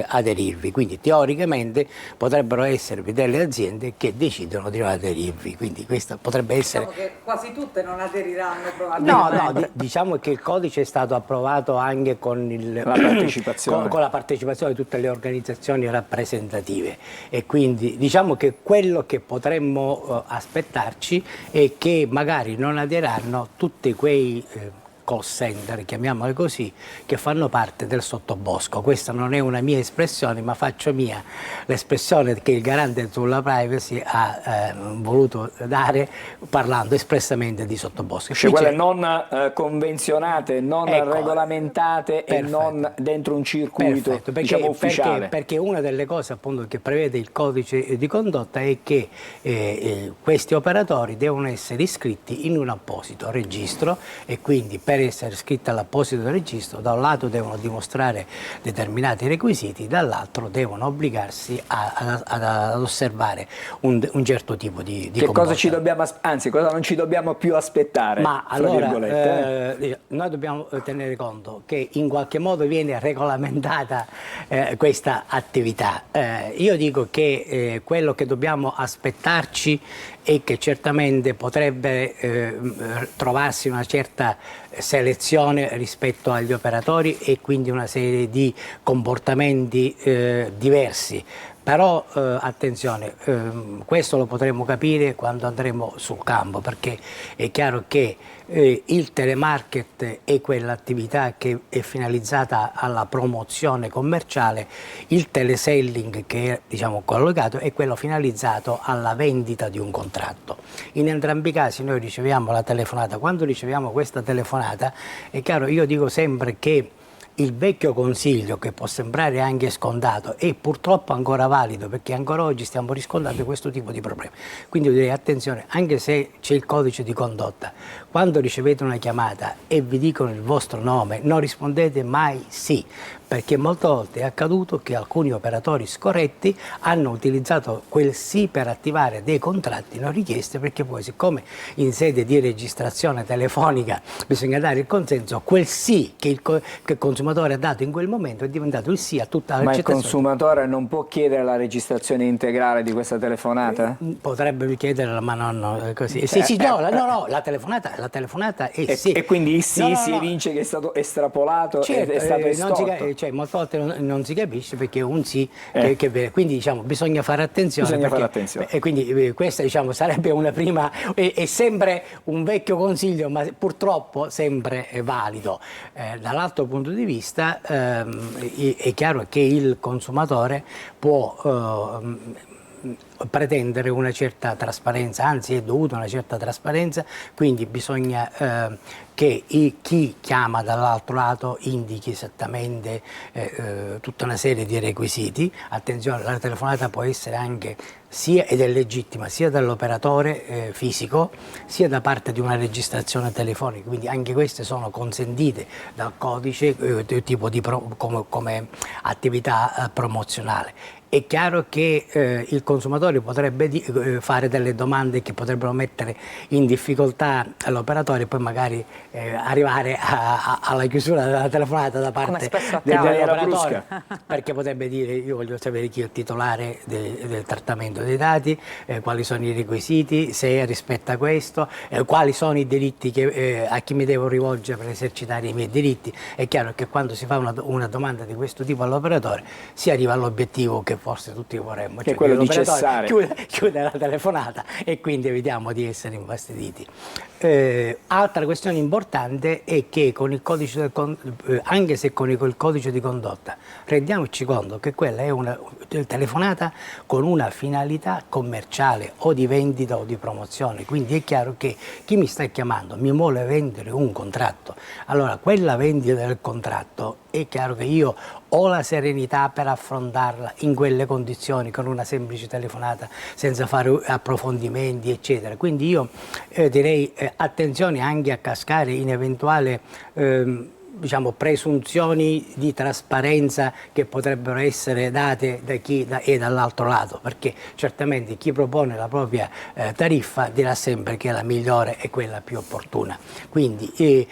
aderirvi, quindi teoricamente potrebbero esservi delle aziende che decidono di non aderirvi, quindi questa potrebbe essere... Diciamo che quasi tutte non aderiranno probabilmente. No, diciamo che il codice è stato approvato anche con la partecipazione. Con la partecipazione di tutte le organizzazioni rappresentative, e quindi diciamo che quello che potremmo aspettarci è che magari non aderiranno tutti quei call center, chiamiamole così, che fanno parte del sottobosco. Questa non è una mia espressione, ma faccio mia l'espressione che il garante sulla privacy ha voluto dare parlando espressamente di sottobosco. Cioè quelle non convenzionate, non regolamentate, perfetto, e non dentro un circuito diciamo ufficiale. Perché una delle cose appunto che prevede il codice di condotta è che questi operatori devono essere iscritti in un apposito registro, e quindi per essere iscritti all'apposito registro da un lato devono dimostrare determinati requisiti, dall'altro devono obbligarsi ad osservare un certo tipo di comportamento. Cosa ci dobbiamo, anzi cosa non ci dobbiamo più aspettare? Ma allora noi dobbiamo tenere conto che in qualche modo viene regolamentata questa attività. Io dico che quello che dobbiamo aspettarci è che certamente potrebbe trovarsi una certa selezione rispetto agli operatori e quindi una serie di comportamenti diversi. Però attenzione, questo lo potremo capire quando andremo sul campo, perché è chiaro che il telemarket è quell'attività che è finalizzata alla promozione commerciale, il teleselling, che è diciamo collocato, è quello finalizzato alla vendita di un contratto. In entrambi i casi noi riceviamo la telefonata. Quando riceviamo questa telefonata è chiaro, io dico sempre che il vecchio consiglio, che può sembrare anche scontato, è purtroppo ancora valido, perché ancora oggi stiamo riscontrando questo tipo di problemi. Quindi io direi attenzione, anche se c'è il codice di condotta, quando ricevete una chiamata e vi dicono il vostro nome, non rispondete mai sì, perché molte volte è accaduto che alcuni operatori scorretti hanno utilizzato quel sì per attivare dei contratti non richiesti, perché poi, siccome in sede di registrazione telefonica bisogna dare il consenso, quel sì che il consumatore ha dato in quel momento è diventato il sì a tutta la accettazione. Ma il consumatore non può chiedere la registrazione integrale di questa telefonata? Potrebbe chiederla, ma non così. No, la telefonata è sì. E quindi il sì si evince che è stato estrapolato, certo, è stato estorto. Cioè, molte volte non si capisce perché è un sì quindi diciamo bisogna fare attenzione, e quindi questa diciamo sarebbe una prima, è sempre un vecchio consiglio, ma purtroppo sempre valido. Dall'altro punto di vista è chiaro che il consumatore può pretendere una certa trasparenza, anzi è dovuta una certa trasparenza, quindi bisogna che chi chiama dall'altro lato indichi esattamente tutta una serie di requisiti. Attenzione, la telefonata può essere anche ed è legittima sia dall'operatore fisico sia da parte di una registrazione telefonica, quindi anche queste sono consentite dal codice tipo come attività promozionale. È chiaro che il consumatore potrebbe fare delle domande che potrebbero mettere in difficoltà l'operatore e poi magari arrivare alla chiusura della telefonata da parte dell'operatore, perché potrebbe dire: io voglio sapere chi è il titolare del trattamento dei dati, quali sono i requisiti, se rispetta questo, quali sono i diritti a chi mi devo rivolgere per esercitare i miei diritti. È chiaro che quando si fa una domanda di questo tipo all'operatore si arriva all'obiettivo che forse tutti vorremmo, che è quello di cessare, chiude la telefonata e quindi evitiamo di essere infastiditi. Altra questione importante è che con il codice anche se con il codice di condotta rendiamoci conto che quella è una telefonata con una finalità commerciale o di vendita o di promozione, quindi è chiaro che chi mi sta chiamando mi vuole vendere un contratto. Allora quella vendita del contratto è chiaro che io ho la serenità per affrontarla in quelle condizioni con una semplice telefonata senza fare approfondimenti eccetera, quindi io direi attenzione anche a cascare in eventuali diciamo presunzioni di trasparenza che potrebbero essere date da chi è dall'altro lato, perché certamente chi propone la propria tariffa dirà sempre che la migliore è quella più opportuna, quindi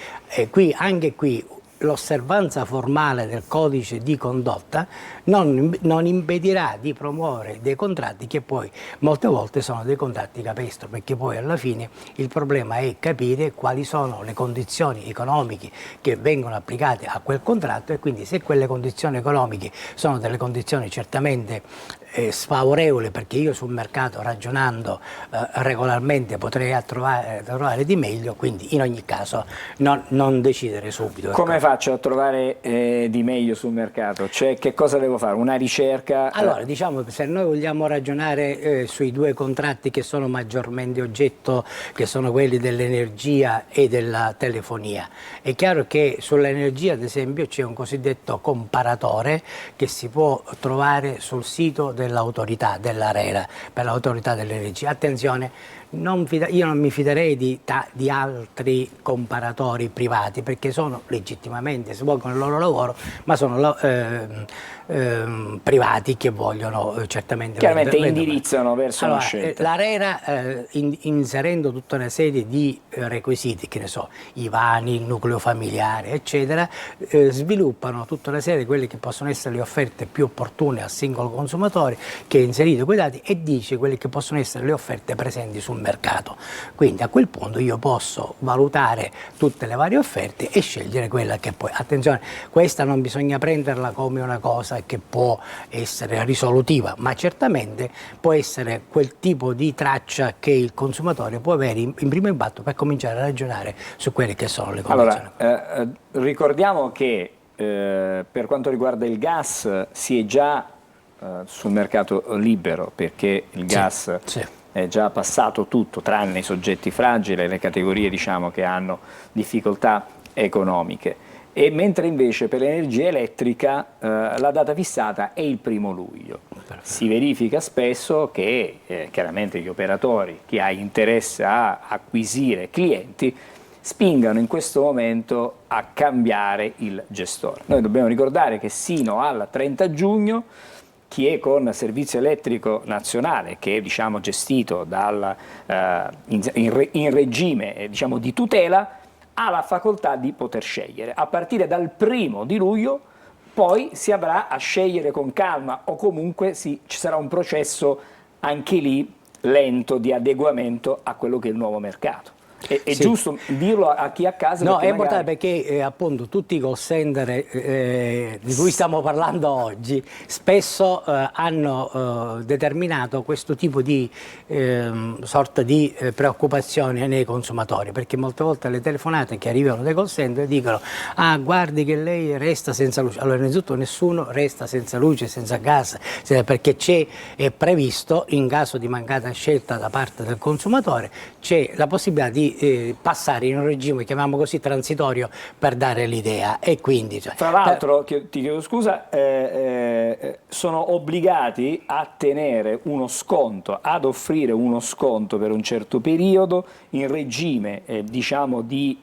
anche qui l'osservanza formale del codice di condotta non impedirà di promuovere dei contratti che poi molte volte sono dei contratti capestro, perché poi alla fine il problema è capire quali sono le condizioni economiche che vengono applicate a quel contratto e quindi se quelle condizioni economiche sono delle condizioni certamente sfavorevoli, perché io sul mercato ragionando regolarmente potrei trovare di meglio, quindi in ogni caso non decidere subito. Come faccio a trovare di meglio sul mercato? Cioè, che cosa devo fare? Una ricerca? Allora, diciamo, se noi vogliamo ragionare sui due contratti che sono maggiormente oggetto, che sono quelli dell'energia e della telefonia, è chiaro che sull'energia, ad esempio, c'è un cosiddetto comparatore che si può trovare sul sito dell'autorità, dell'ARERA, per l'autorità dell'energia. Attenzione, io non mi fiderei di altri comparatori privati, perché sono legittimamente, svolgono il loro lavoro, ma sono privati che vogliono certamente indirizzano verso una scelta. L'ARERA inserendo tutta una serie di requisiti, che ne so, i vani, il nucleo familiare eccetera, sviluppano tutta una serie di quelle che possono essere le offerte più opportune al singolo consumatore che ha inserito quei dati e dice quelle che possono essere le offerte presenti sul mercato. Quindi a quel punto io posso valutare tutte le varie offerte e scegliere quella che poi, attenzione, questa non bisogna prenderla come una cosa che può essere risolutiva, ma certamente può essere quel tipo di traccia che il consumatore può avere in primo impatto per cominciare a ragionare su quelle che sono le condizioni. Allora, ricordiamo che per quanto riguarda il gas si è già sul mercato libero, perché il gas è già passato tutto, tranne i soggetti fragili, le categorie diciamo che hanno difficoltà economiche. E mentre invece per l'energia elettrica la data fissata è il 1° luglio. Si verifica spesso che chiaramente gli operatori, chi ha interesse a acquisire clienti, spingano in questo momento a cambiare il gestore. Noi dobbiamo ricordare che sino al 30 giugno chi è con servizio elettrico nazionale, che è diciamo, gestito in regime diciamo, di tutela, ha la facoltà di poter scegliere. A partire dal 1° di luglio poi si avrà a scegliere con calma, o comunque ci sarà un processo anche lì lento di adeguamento a quello che è il nuovo mercato. È giusto dirlo a chi a casa? No, è importante perché appunto tutti i call center di cui stiamo parlando oggi spesso hanno determinato questo tipo di sorta di preoccupazione nei consumatori, perché molte volte le telefonate che arrivano dai call center dicono: ah, guardi che lei resta senza luce. Allora, innanzitutto nessuno resta senza luce, senza gas, perché è previsto, in caso di mancata scelta da parte del consumatore, c'è la possibilità di passare in un regime, chiamiamo così, transitorio, per dare l'idea. E quindi fra l'altro, ti chiedo scusa, sono obbligati a tenere uno sconto, ad offrire uno sconto per un certo periodo in regime diciamo di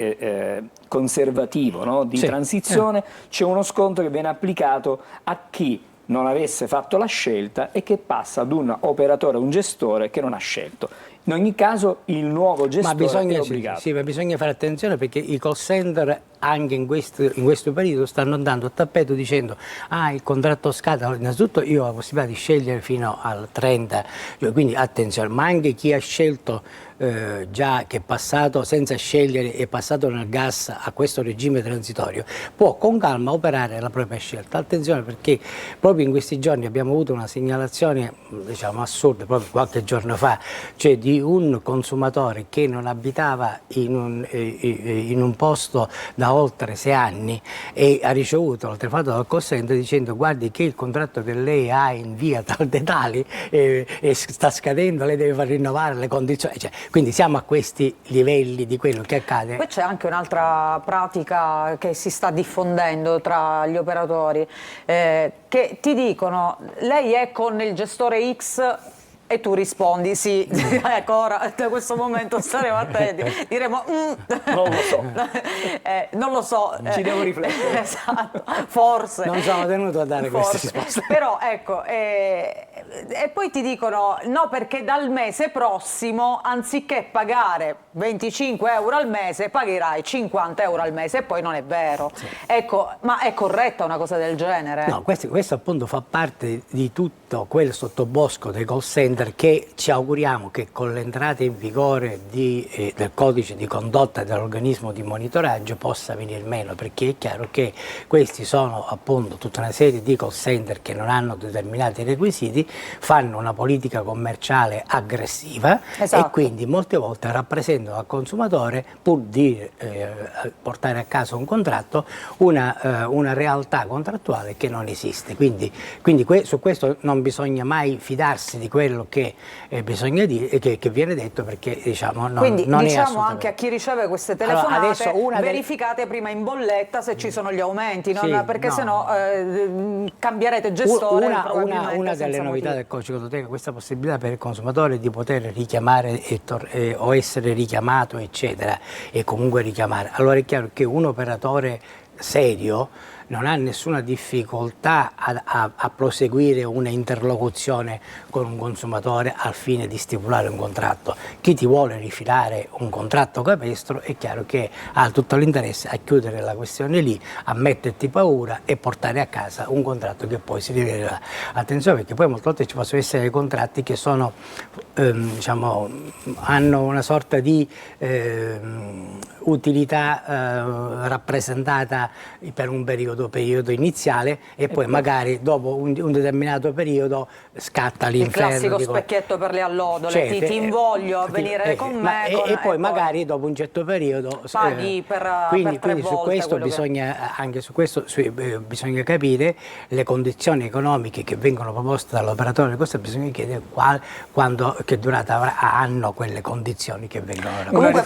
conservativo, no? Di transizione. C'è uno sconto che viene applicato a chi non avesse fatto la scelta e che passa ad un operatore, un gestore che non ha scelto. In ogni caso il nuovo gestore è obbligato. Sì, ma bisogna fare attenzione perché i call center anche in questo periodo stanno andando a tappeto dicendo il contratto scade. Allora, innanzitutto io ho la possibilità di scegliere fino al 30, quindi attenzione, ma anche chi ha scelto già che è passato senza scegliere, è passato nel gas a questo regime transitorio, può con calma operare la propria scelta. Attenzione perché proprio in questi giorni abbiamo avuto una segnalazione diciamo assurda, proprio qualche giorno fa, cioè di un consumatore che non abitava in un posto da oltre 6 anni e ha ricevuto la telefonata dal call center dicendo guardi che il contratto che lei ha in via tal dei tali sta scadendo, lei deve far rinnovare le condizioni, quindi siamo a questi livelli di quello che accade. Poi c'è anche un'altra pratica che si sta diffondendo tra gli operatori che ti dicono lei è con il gestore X e tu rispondi sì, ecco ora da questo momento staremo attenti, diremo non lo so, non lo so, ci devo riflettere, esatto, forse non sono tenuto a dare queste risposte, però ecco e poi ti dicono no perché dal mese prossimo anziché pagare 25 euro al mese pagherai 50 euro al mese e poi non è vero, ecco, ma è corretta una cosa del genere? No, questo appunto fa parte di tutto quel sottobosco dei call center che ci auguriamo che con l'entrata in vigore del codice di condotta dell'organismo di monitoraggio possa venire meno, perché è chiaro che questi sono appunto tutta una serie di call center che non hanno determinati requisiti, fanno una politica commerciale aggressiva e quindi molte volte rappresentano al consumatore, pur di portare a casa un contratto, una realtà contrattuale che non esiste. Quindi su questo non bisogna mai fidarsi di quello che bisogna dire, che viene detto, perché diciamo non diciamo è anche a chi riceve queste telefonate, allora, verificate prima in bolletta se ci sono gli aumenti, perché no. sennò cambierete gestore. Una delle novità del codice di condotta è questa possibilità per il consumatore di poter richiamare o essere richiamato eccetera, e comunque richiamare. Allora è chiaro che un operatore serio non ha nessuna difficoltà a proseguire una interlocuzione con un consumatore al fine di stipulare un contratto. Chi ti vuole rifilare un contratto capestro è chiaro che ha tutto l'interesse a chiudere la questione lì, a metterti paura e portare a casa un contratto che poi si rivela. Attenzione perché poi molte volte ci possono essere dei contratti che sono, diciamo, hanno una sorta di utilità rappresentata per un periodo iniziale e poi magari dopo un determinato periodo scatta l'inferno. Il classico specchietto per le allodole, ti invoglio a venire con me. E poi magari dopo un certo periodo paghi per quindi 3 su questo bisogna, anche su questo bisogna capire le condizioni economiche che vengono proposte dall'operatore. Questo bisogna chiedere che durata hanno quelle condizioni che vengono comunque,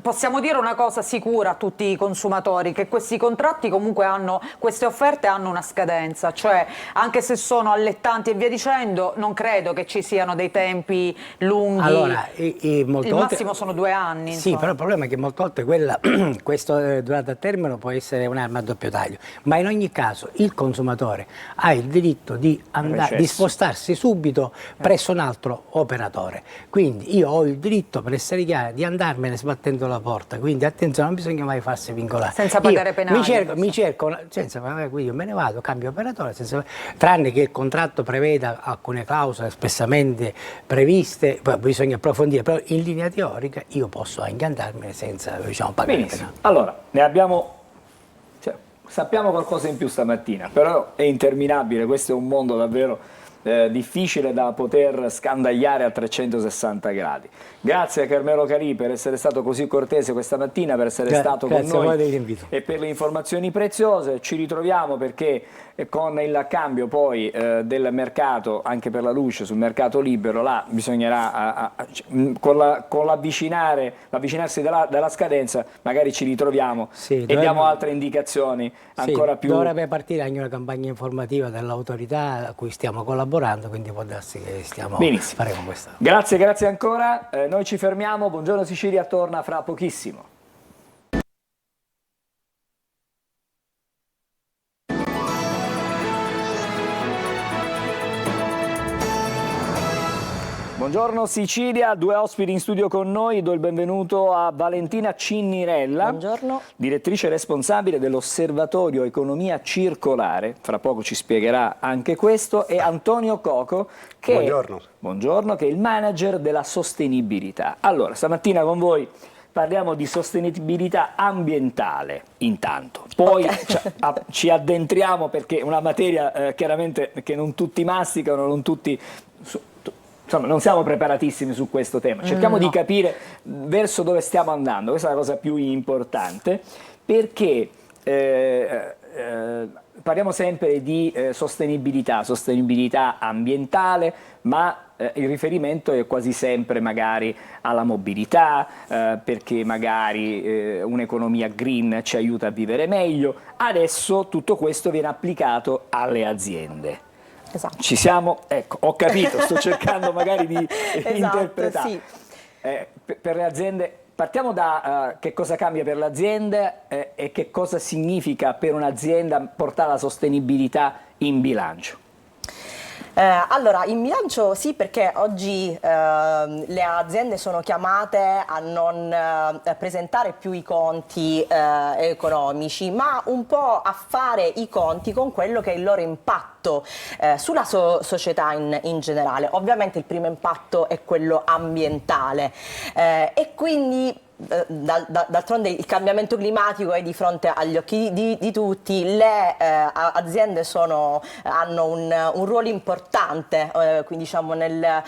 possiamo dire una cosa sicura a tutti i consumatori, che questi contratti comunque queste offerte hanno una scadenza, cioè anche se sono allettanti e via dicendo, non credo che ci siano dei tempi lunghi. Allora, il massimo sono 2 anni. Sì, però il problema è che molte volte questa durata a termine può essere un'arma a doppio taglio, ma in ogni caso il consumatore ha il diritto di spostarsi subito presso un altro operatore, quindi io ho il diritto, per essere chiara, di andarmene sbattendo la porta, quindi attenzione, non bisogna mai farsi vincolare. Senza pagare penali. Mi cerco quindi io me ne vado, cambio operatore, tranne che il contratto preveda alcune clausole espressamente previste, poi bisogna approfondire, però in linea teorica io posso anche andarmene senza pagare penali. Allora, sappiamo qualcosa in più stamattina, però è interminabile, questo è un mondo davvero difficile da poter scandagliare a 360 gradi. Grazie a Carmelo Calì per essere stato così cortese questa mattina, per essere stato con noi e per le informazioni preziose. Ci ritroviamo perché con il cambio poi del mercato, anche per la luce sul mercato libero, là bisognerà con l'avvicinarsi della scadenza magari ci ritroviamo e diamo altre indicazioni ancora più. Dovrebbe partire anche una campagna informativa dell'autorità a cui stiamo collaborando, quindi può darsi che faremo questa. Grazie ancora, noi ci fermiamo, Buongiorno Sicilia torna fra pochissimo. Buongiorno Sicilia, 2 ospiti in studio con noi, do il benvenuto a Valentina Cinnirella, buongiorno, direttrice responsabile dell'Osservatorio Economia Circolare, fra poco ci spiegherà anche questo, e Antonio Coco, che, buongiorno, che è il manager della sostenibilità. Allora, stamattina con voi parliamo di sostenibilità ambientale intanto, poi ci addentriamo perché è una materia chiaramente che non tutti masticano, non tutti... Insomma, non siamo preparatissimi su questo tema, cerchiamo di capire verso dove stiamo andando, questa è la cosa più importante, perché parliamo sempre di sostenibilità ambientale, ma il riferimento è quasi sempre magari alla mobilità, perché magari un'economia green ci aiuta a vivere meglio. Adesso tutto questo viene applicato alle aziende. Esatto. Ci siamo? Ecco, ho capito, sto cercando magari di interpretare. Sì. Per le aziende, partiamo da che cosa cambia per l'azienda e che cosa significa per un'azienda portare la sostenibilità in bilancio. Allora, in bilancio sì, perché oggi le aziende sono chiamate a non presentare più i conti economici, ma un po' a fare i conti con quello che è il loro impatto sulla società in generale. Ovviamente il primo impatto è quello ambientale e quindi d'altronde il cambiamento climatico è di fronte agli occhi di tutti, le aziende hanno un ruolo importante quindi diciamo nella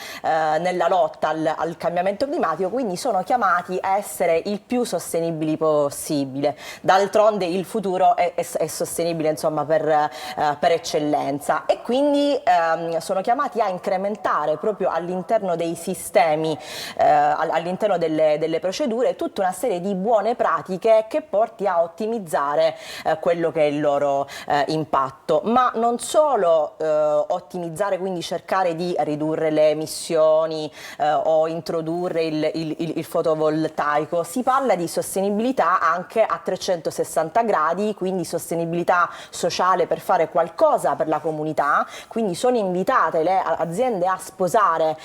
lotta al cambiamento climatico, quindi sono chiamati a essere il più sostenibili possibile. D'altronde il futuro è sostenibile, insomma, per eccellenza, e quindi sono chiamati a incrementare proprio all'interno dei sistemi, all'interno delle procedure, tutta una serie di buone pratiche che porti a ottimizzare quello che è il loro impatto, ma non solo ottimizzare, quindi cercare di ridurre le emissioni o introdurre il fotovoltaico. Si parla di sostenibilità anche a 360 gradi, quindi sostenibilità sociale per fare qualcosa per la comunità, quindi sono invitate le aziende a sposare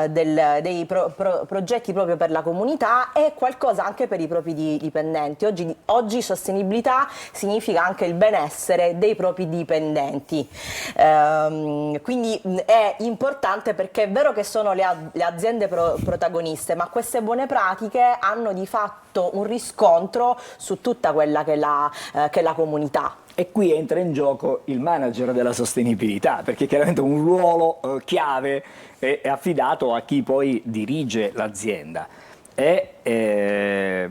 dei progetti proprio per la comunità e qualcosa anche per i propri dipendenti. Oggi sostenibilità significa anche il benessere dei propri dipendenti, quindi è importante, perché è vero che sono le aziende protagoniste, ma queste buone pratiche hanno di fatto un riscontro su tutta quella che è la comunità. E qui entra in gioco il manager della sostenibilità, perché chiaramente un ruolo chiave è affidato a chi poi dirige l'azienda. E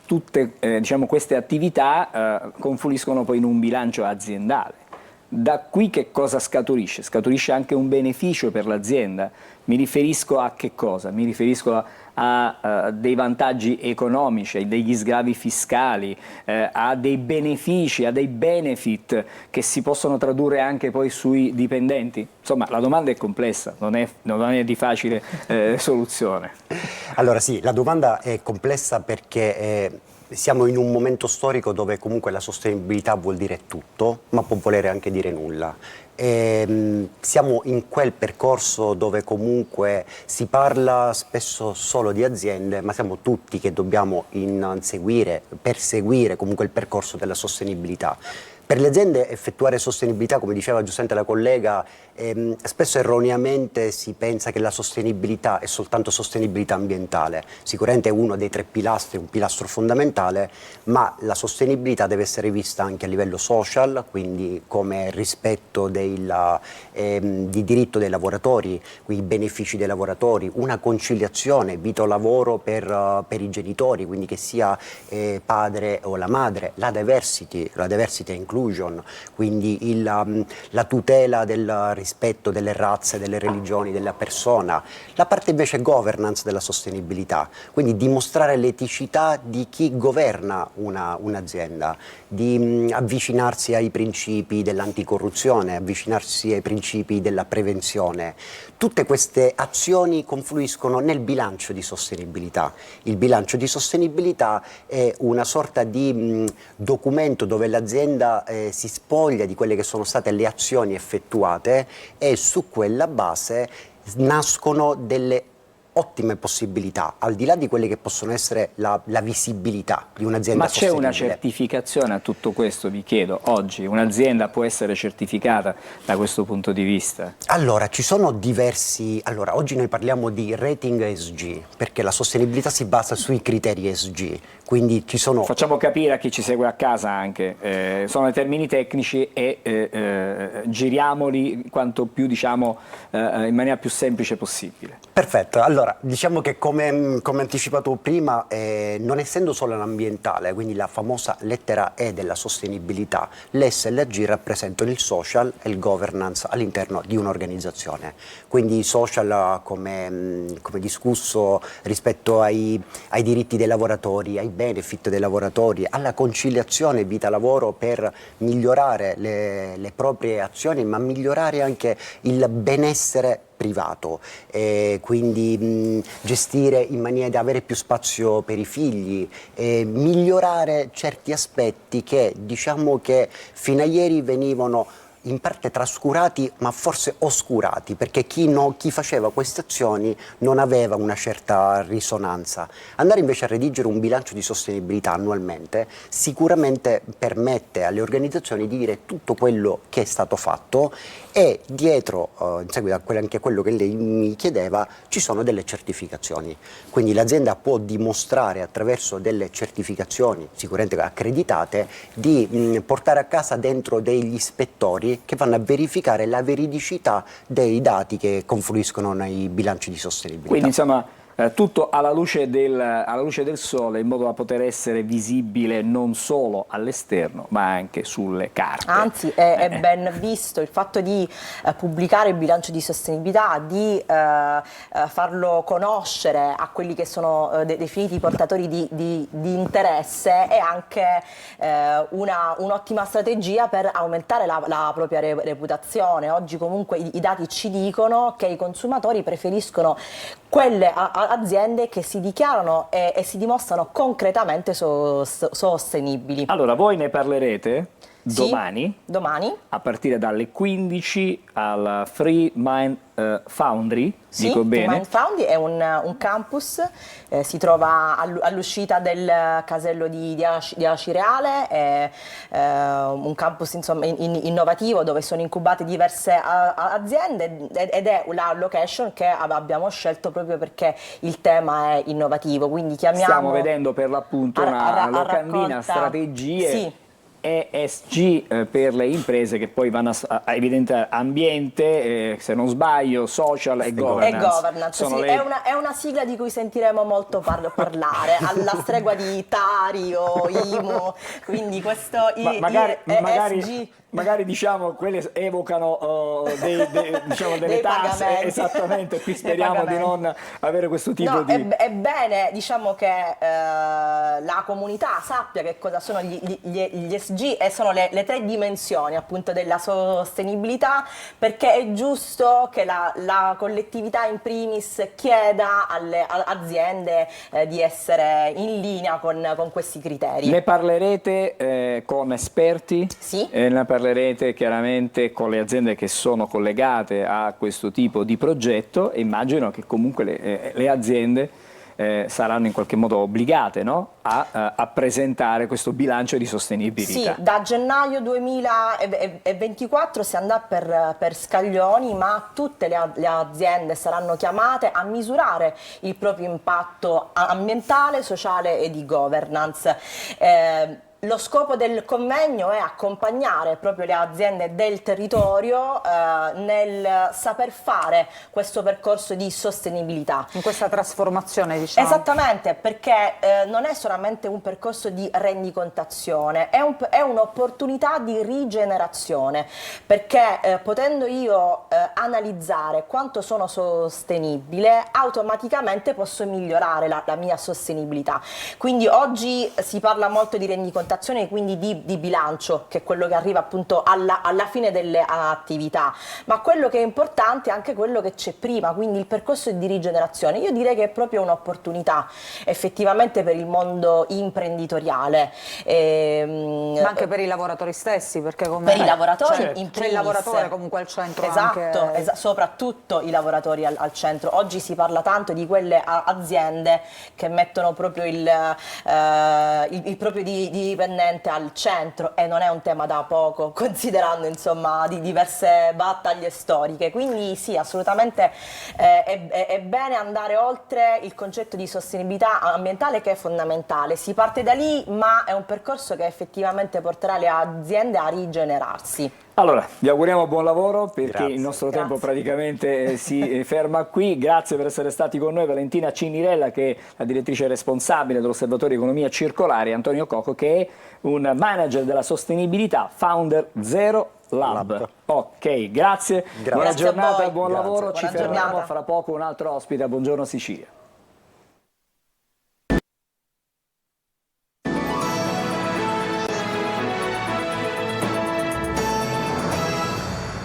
tutte diciamo, queste attività confluiscono poi in un bilancio aziendale. Da qui che cosa scaturisce? Scaturisce anche un beneficio per l'azienda. Mi riferisco a che cosa? Mi riferisco a dei vantaggi economici, a degli sgravi fiscali, a dei benefici, a dei benefit che si possono tradurre anche poi sui dipendenti. Insomma, la domanda è complessa, non è di facile soluzione. Allora sì, la domanda è complessa perché siamo in un momento storico dove comunque la sostenibilità vuol dire tutto, ma può volere anche dire nulla. Siamo in quel percorso dove comunque si parla spesso solo di aziende, ma siamo tutti che dobbiamo perseguire comunque il percorso della sostenibilità. Per le aziende effettuare sostenibilità, come diceva giustamente la collega, spesso erroneamente si pensa che la sostenibilità è soltanto sostenibilità ambientale. Sicuramente è uno dei 3 pilastri, un pilastro fondamentale, ma la sostenibilità deve essere vista anche a livello social, quindi come rispetto di diritto dei lavoratori, quindi i benefici dei lavoratori, una conciliazione vita-lavoro per i genitori, quindi che sia padre o la madre, la diversity inclusion, quindi la tutela del rispetto delle razze, delle religioni, della persona, la parte invece governance della sostenibilità, quindi dimostrare l'eticità di chi governa un'azienda, di avvicinarsi ai principi dell'anticorruzione, avvicinarsi ai principi della prevenzione. Tutte queste azioni confluiscono nel bilancio di sostenibilità. Il bilancio di sostenibilità è una sorta di documento dove l'azienda si spoglia di quelle che sono state le azioni effettuate e su quella base nascono delle ottime possibilità, al di là di quelle che possono essere la visibilità di un'azienda Ma c'è sostenibile. una certificazione a tutto questo, vi chiedo, oggi un'azienda può essere certificata da questo punto di vista? Allora, ci sono diversi... Allora, oggi noi parliamo di rating ESG, perché la sostenibilità si basa sui criteri ESG, quindi ci sono... Facciamo capire a chi ci segue a casa anche, sono i termini tecnici e giriamoli quanto più, diciamo, in maniera più semplice possibile. Perfetto, allora diciamo che come anticipato prima, non essendo solo l'ambientale, quindi la famosa lettera E della sostenibilità, l'S e la G rappresentano il social e il governance all'interno di un'organizzazione. Quindi i social come discusso rispetto ai diritti dei lavoratori, ai benefit dei lavoratori, alla conciliazione vita-lavoro per migliorare le proprie azioni, ma migliorare anche il benessere privato, quindi gestire in maniera da avere più spazio per i figli, migliorare certi aspetti che diciamo che fino a ieri venivano in parte trascurati ma forse oscurati, perché chi faceva queste azioni non aveva una certa risonanza. Andare invece a redigere un bilancio di sostenibilità annualmente sicuramente permette alle organizzazioni di dire tutto quello che è stato fatto, e dietro, in seguito anche a quello che lei mi chiedeva, ci sono delle certificazioni. Quindi l'azienda può dimostrare attraverso delle certificazioni sicuramente accreditate di portare a casa dentro degli ispettori che vanno a verificare la veridicità dei dati che confluiscono nei bilanci di sostenibilità. Quindi insomma tutto alla luce del sole, in modo da poter essere visibile non solo all'esterno ma anche sulle carte. Anzi, è ben visto il fatto di pubblicare il bilancio di sostenibilità, di farlo conoscere a quelli che sono definiti portatori di interesse, è anche un'ottima strategia per aumentare la propria reputazione. Oggi comunque i dati ci dicono che i consumatori preferiscono quelle aziende che si dichiarano e si dimostrano concretamente sostenibili. Allora, voi ne parlerete domani, a partire dalle 15 al Free Mind Foundry, dico bene? Free Mind Foundry è un campus, si trova all'uscita del casello di Acireale, è un campus insomma, innovativo dove sono incubate diverse aziende, ed è la location che abbiamo scelto proprio perché il tema è innovativo. Quindi stiamo vedendo per l'appunto una locandina strategie. Sì. ESG per le imprese, che poi vanno a evidentare ambiente, se non sbaglio, social e governance. Sì, è una sigla di cui sentiremo molto parlare, alla stregua di Tari o IMO, quindi questo magari diciamo quelle evocano delle tasse, esattamente, qui speriamo di non avere questo tipo di... È bene diciamo che la comunità sappia che cosa sono gli ESG, e sono le tre dimensioni appunto della sostenibilità, perché è giusto che la collettività in primis chieda alle aziende di essere in linea con questi criteri. Ne parlerete con esperti? Sì. Ne parlerete chiaramente con le aziende che sono collegate a questo tipo di progetto, e immagino che comunque le aziende saranno in qualche modo obbligate, no? a presentare questo bilancio di sostenibilità. Sì, da gennaio 2024 si andrà per scaglioni, ma tutte le aziende saranno chiamate a misurare il proprio impatto ambientale, sociale e di governance. Lo scopo del convegno è accompagnare proprio le aziende del territorio nel saper fare questo percorso di sostenibilità. In questa trasformazione, diciamo. Esattamente, perché non è solamente un percorso di rendicontazione, è un'opportunità di rigenerazione, perché potendo io analizzare quanto sono sostenibile, automaticamente posso migliorare la mia sostenibilità. Quindi oggi si parla molto di rendicontazione, rendicontazione quindi di bilancio, che è quello che arriva appunto alla fine delle attività, ma quello che è importante è anche quello che c'è prima, quindi il percorso di rigenerazione. Io direi che è proprio un'opportunità effettivamente per il mondo imprenditoriale. Ma anche per i lavoratori stessi, perché come per i lavoratori in c'è il lavoratore comunque al centro. Esatto, soprattutto i lavoratori al centro. Oggi si parla tanto di quelle aziende che mettono proprio il proprio dipendente al centro, e non è un tema da poco, considerando insomma di diverse battaglie storiche. Quindi sì, assolutamente è bene andare oltre il concetto di sostenibilità ambientale, che è fondamentale. Si parte da lì, ma è un percorso che effettivamente porterà le aziende a rigenerarsi. Allora, vi auguriamo buon lavoro, perché Grazie. il nostro tempo praticamente si ferma qui. Grazie per essere stati con noi, Valentina Cinirella, che è la direttrice responsabile dell'Osservatorio Economia Circolare, e Antonio Cocco, che è un manager della sostenibilità, founder Zero Lab. Ok, grazie. Buona giornata, buon lavoro. Ci fermiamo fra poco, un altro ospite a Buongiorno Sicilia.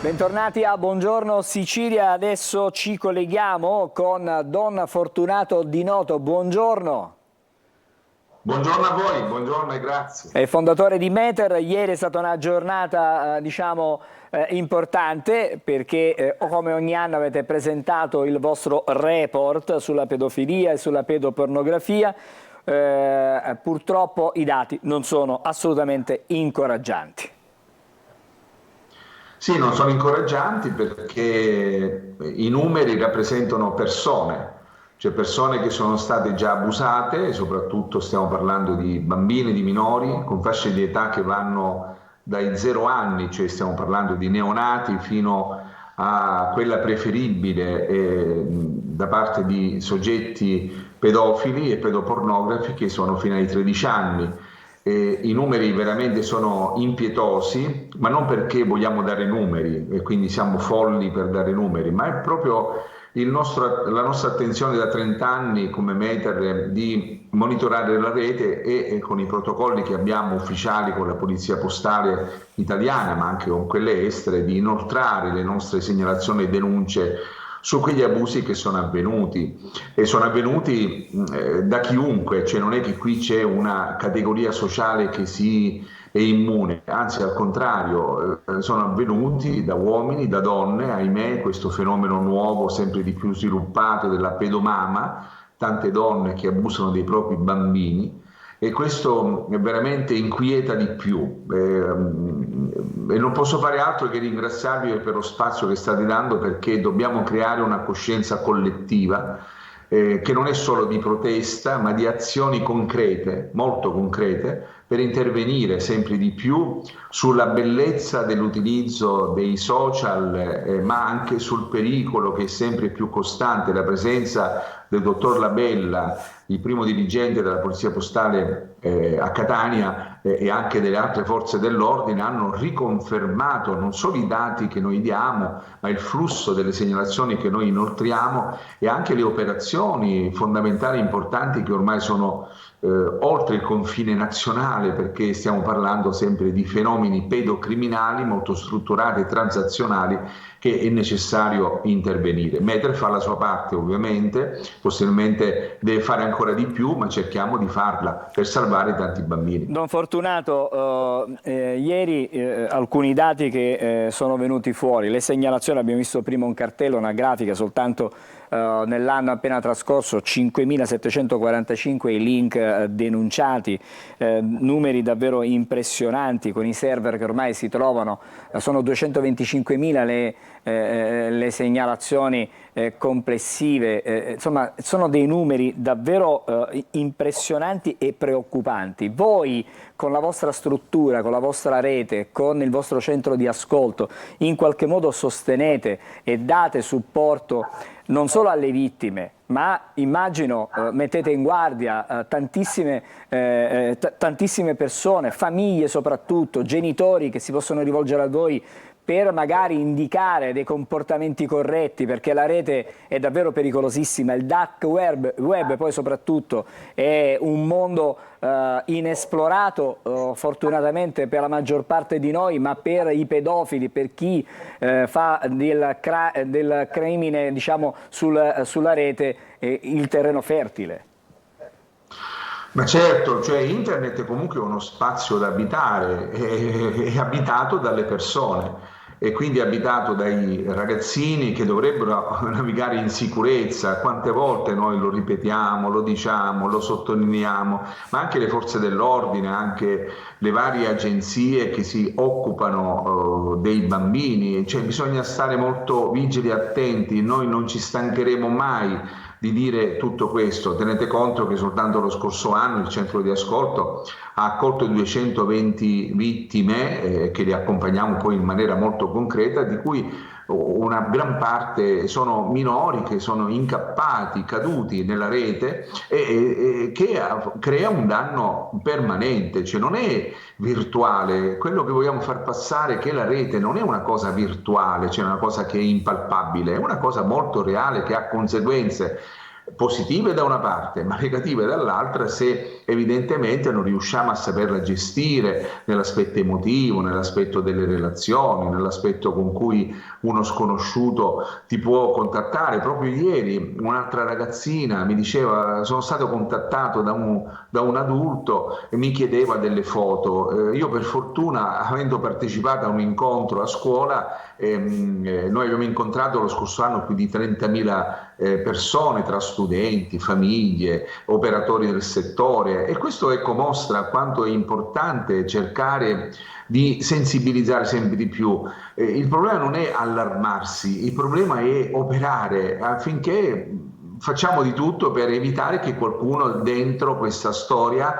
Bentornati a Buongiorno Sicilia, adesso ci colleghiamo con Don Fortunato Di Noto. Buongiorno. Buongiorno a voi, buongiorno e grazie. È fondatore di Meter. Ieri è stata una giornata importante, perché come ogni anno avete presentato il vostro report sulla pedofilia e sulla pedopornografia. Purtroppo i dati non sono assolutamente incoraggianti. Sì, non sono incoraggianti perché i numeri rappresentano persone, cioè persone che sono state già abusate, e soprattutto stiamo parlando di bambini, di minori, con fasce di età che vanno dai 0 anni, cioè stiamo parlando di neonati, fino a quella preferibile da parte di soggetti pedofili e pedopornografi, che sono fino ai 13 anni. I numeri veramente sono impietosi, ma non perché vogliamo dare numeri e quindi siamo folli per dare numeri, ma è proprio la nostra attenzione da 30 anni come Meter di monitorare la rete e con i protocolli che abbiamo ufficiali con la Polizia Postale italiana, ma anche con quelle estere, di inoltrare le nostre segnalazioni e denunce su quegli abusi che sono avvenuti, e sono avvenuti da chiunque, cioè non è che qui c'è una categoria sociale che è immune, anzi al contrario, sono avvenuti da uomini, da donne, ahimè, questo fenomeno nuovo sempre di più sviluppato della pedomama, tante donne che abusano dei propri bambini, e questo veramente inquieta di più. E non posso fare altro che ringraziarvi per lo spazio che state dando, perché dobbiamo creare una coscienza collettiva che non è solo di protesta, ma di azioni concrete, molto concrete, per intervenire sempre di più sulla bellezza dell'utilizzo dei social, ma anche sul pericolo che è sempre più costante. La presenza del dottor Labella, il primo dirigente della Polizia Postale a Catania, e anche delle altre forze dell'ordine, hanno riconfermato non solo i dati che noi diamo, ma il flusso delle segnalazioni che noi inoltriamo, e anche le operazioni fondamentali importanti che ormai sono oltre il confine nazionale, perché stiamo parlando sempre di fenomeni pedocriminali molto strutturati e transazionali, che è necessario intervenire. Meter fa la sua parte, ovviamente, possibilmente deve fare ancora di più, ma cerchiamo di farla per salvare tanti bambini. Don Fortunato, ieri alcuni dati che sono venuti fuori, le segnalazioni, abbiamo visto prima un cartello, una grafica, soltanto nell'anno appena trascorso 5.745 i link denunciati, numeri davvero impressionanti, con i server che ormai si trovano, sono 225.000 le segnalazioni complessive, insomma sono dei numeri davvero impressionanti e preoccupanti. Voi con la vostra struttura, con la vostra rete, con il vostro centro di ascolto, in qualche modo sostenete e date supporto non solo alle vittime, ma immagino mettete in guardia tantissime persone, famiglie soprattutto, genitori che si possono rivolgere a voi per magari indicare dei comportamenti corretti, perché la rete è davvero pericolosissima, il dark web poi soprattutto è un mondo inesplorato, fortunatamente per la maggior parte di noi, ma per i pedofili, per chi fa del crimine, diciamo, sulla rete il terreno fertile. Ma certo, cioè internet è comunque uno spazio da abitare, è abitato dalle persone e quindi è abitato dai ragazzini che dovrebbero navigare in sicurezza. Quante volte noi lo ripetiamo, lo diciamo, lo sottolineiamo, ma anche le forze dell'ordine, anche le varie agenzie che si occupano dei bambini, cioè bisogna stare molto vigili e attenti, noi non ci stancheremo mai di dire tutto questo. Tenete conto che soltanto lo scorso anno il centro di ascolto ha accolto 220 vittime che li accompagniamo poi in maniera molto concreta, di cui una gran parte sono minori che sono incappati, caduti nella rete e che crea un danno permanente, cioè non è virtuale. Quello che vogliamo far passare è che la rete non è una cosa virtuale, cioè una cosa che è impalpabile, è una cosa molto reale che ha conseguenze positive da una parte ma negative dall'altra se evidentemente non riusciamo a saperla gestire nell'aspetto emotivo, nell'aspetto delle relazioni, nell'aspetto con cui uno sconosciuto ti può contattare. Proprio ieri un'altra ragazzina mi diceva: sono stato contattato da un adulto e mi chiedeva delle foto. Io per fortuna, avendo partecipato a un incontro a scuola, noi abbiamo incontrato lo scorso anno più di 30.000 persone tra studenti, famiglie, operatori del settore, e questo mostra quanto è importante cercare di sensibilizzare sempre di più. Il problema non è allarmarsi, il problema è operare affinché facciamo di tutto per evitare che qualcuno dentro questa storia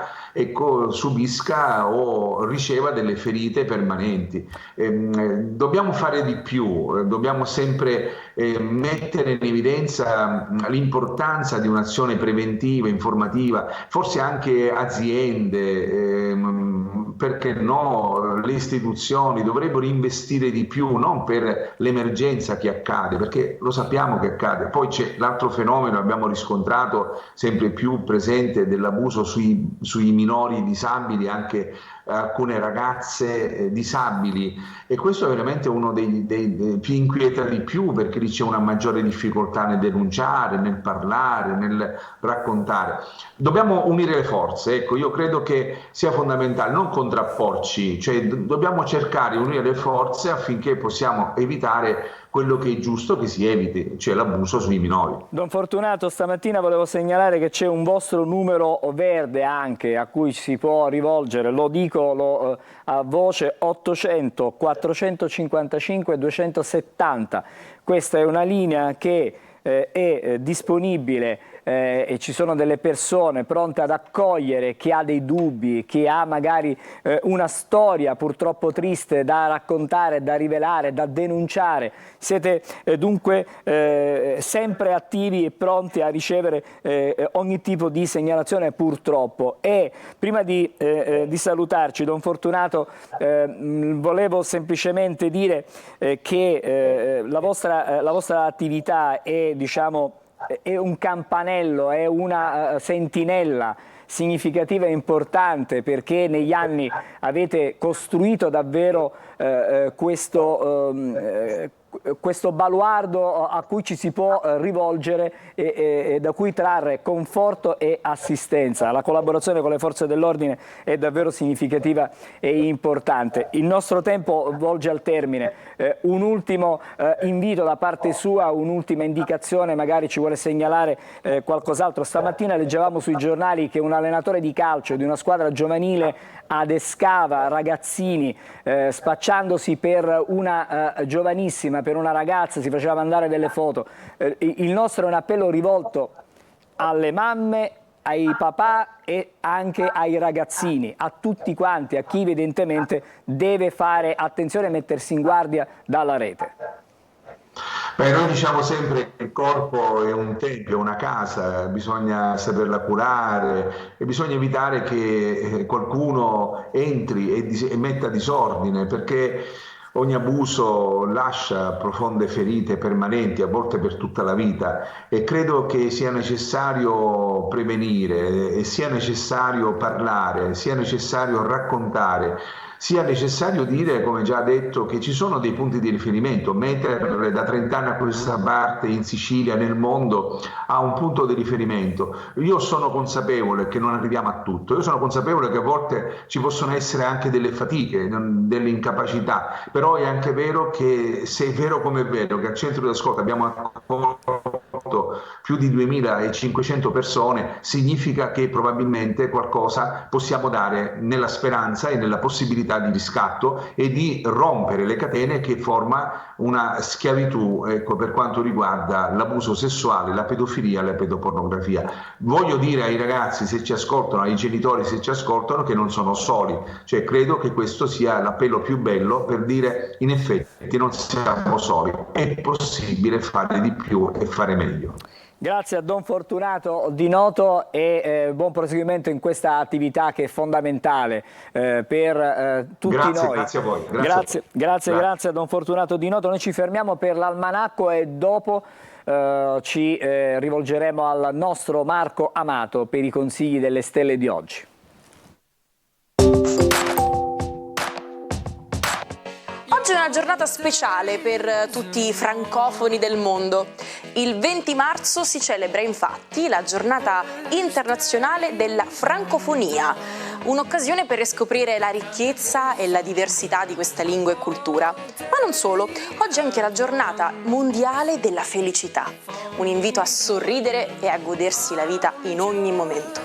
subisca o riceva delle ferite permanenti. Dobbiamo fare di più, dobbiamo sempre mettere in evidenza l'importanza di un'azione preventiva, informativa, forse anche aziende, perché no, le istituzioni dovrebbero investire di più, non per l'emergenza che accade, perché lo sappiamo che accade. Poi c'è l'altro fenomeno, abbiamo riscontrato sempre più presente, dell'abuso sui minori disabili, anche alcune ragazze disabili, e questo è veramente uno dei più inquieta di più, perché lì c'è una maggiore difficoltà nel denunciare, nel parlare, nel raccontare. Dobbiamo unire le forze, ecco, io credo che sia fondamentale non contrapporci, cioè dobbiamo cercare di unire le forze affinché possiamo evitare quello che è giusto che si eviti, cioè l'abuso sui minori. Don Fortunato, stamattina volevo segnalare che c'è un vostro numero verde anche a cui si può rivolgere, lo dico a voce: 800 455 270. Questa è una linea che è disponibile e ci sono delle persone pronte ad accogliere chi ha dei dubbi, chi ha magari una storia purtroppo triste da raccontare, da rivelare, da denunciare. Siete dunque sempre attivi e pronti a ricevere ogni tipo di segnalazione, purtroppo. E prima di salutarci, Don Fortunato, volevo semplicemente dire che la vostra attività è, diciamo, è un campanello, è una sentinella significativa e importante, perché negli anni avete costruito davvero questo baluardo a cui ci si può rivolgere e da cui trarre conforto e assistenza. La collaborazione con le forze dell'ordine è davvero significativa e importante. Il nostro tempo volge al termine. Un ultimo invito da parte sua, un'ultima indicazione, magari ci vuole segnalare qualcos'altro. Stamattina leggevamo sui giornali che un allenatore di calcio di una squadra giovanile adescava ragazzini spacciandosi per una giovanissima, per una ragazza, si faceva mandare delle foto. Il nostro è un appello rivolto alle mamme, ai papà e anche ai ragazzini, a tutti quanti, a chi evidentemente deve fare attenzione e mettersi in guardia dalla rete. Beh, noi diciamo sempre che il corpo è un tempio, una casa, bisogna saperla curare e bisogna evitare che qualcuno entri e metta disordine, perché Ogni abuso lascia profonde ferite permanenti, a volte per tutta la vita, e credo che sia necessario prevenire, e sia necessario parlare, sia necessario raccontare, sia necessario dire, come già detto, che ci sono dei punti di riferimento. Meter da 30 anni a questa parte in Sicilia, nel mondo, ha un punto di riferimento. Io sono consapevole che non arriviamo a tutto, io sono consapevole che a volte ci possono essere anche delle fatiche, delle incapacità, però è anche vero che, se è vero come è vero, che al centro di ascolto abbiamo accolto più di 2500 persone, significa che probabilmente qualcosa possiamo dare, nella speranza e nella possibilità di riscatto e di rompere le catene che forma una schiavitù, ecco, per quanto riguarda l'abuso sessuale, la pedofilia e la pedopornografia. Voglio dire ai ragazzi, se ci ascoltano, ai genitori se ci ascoltano, che non sono soli, cioè credo che questo sia l'appello più bello per dire: in effetti non siamo soli, è possibile fare di più e fare meglio. Grazie a Don Fortunato Di Noto e buon proseguimento in questa attività che è fondamentale per tutti noi. Grazie a voi. Grazie a Don Fortunato Di Noto. Noi ci fermiamo per l'almanacco e dopo ci rivolgeremo al nostro Marco Amato per i consigli delle stelle di oggi. Oggi è una giornata speciale per tutti i francofoni del mondo. Il 20 marzo si celebra infatti la giornata internazionale della francofonia, un'occasione per riscoprire la ricchezza e la diversità di questa lingua e cultura. Ma non solo, oggi è anche la giornata mondiale della felicità, un invito a sorridere e a godersi la vita in ogni momento.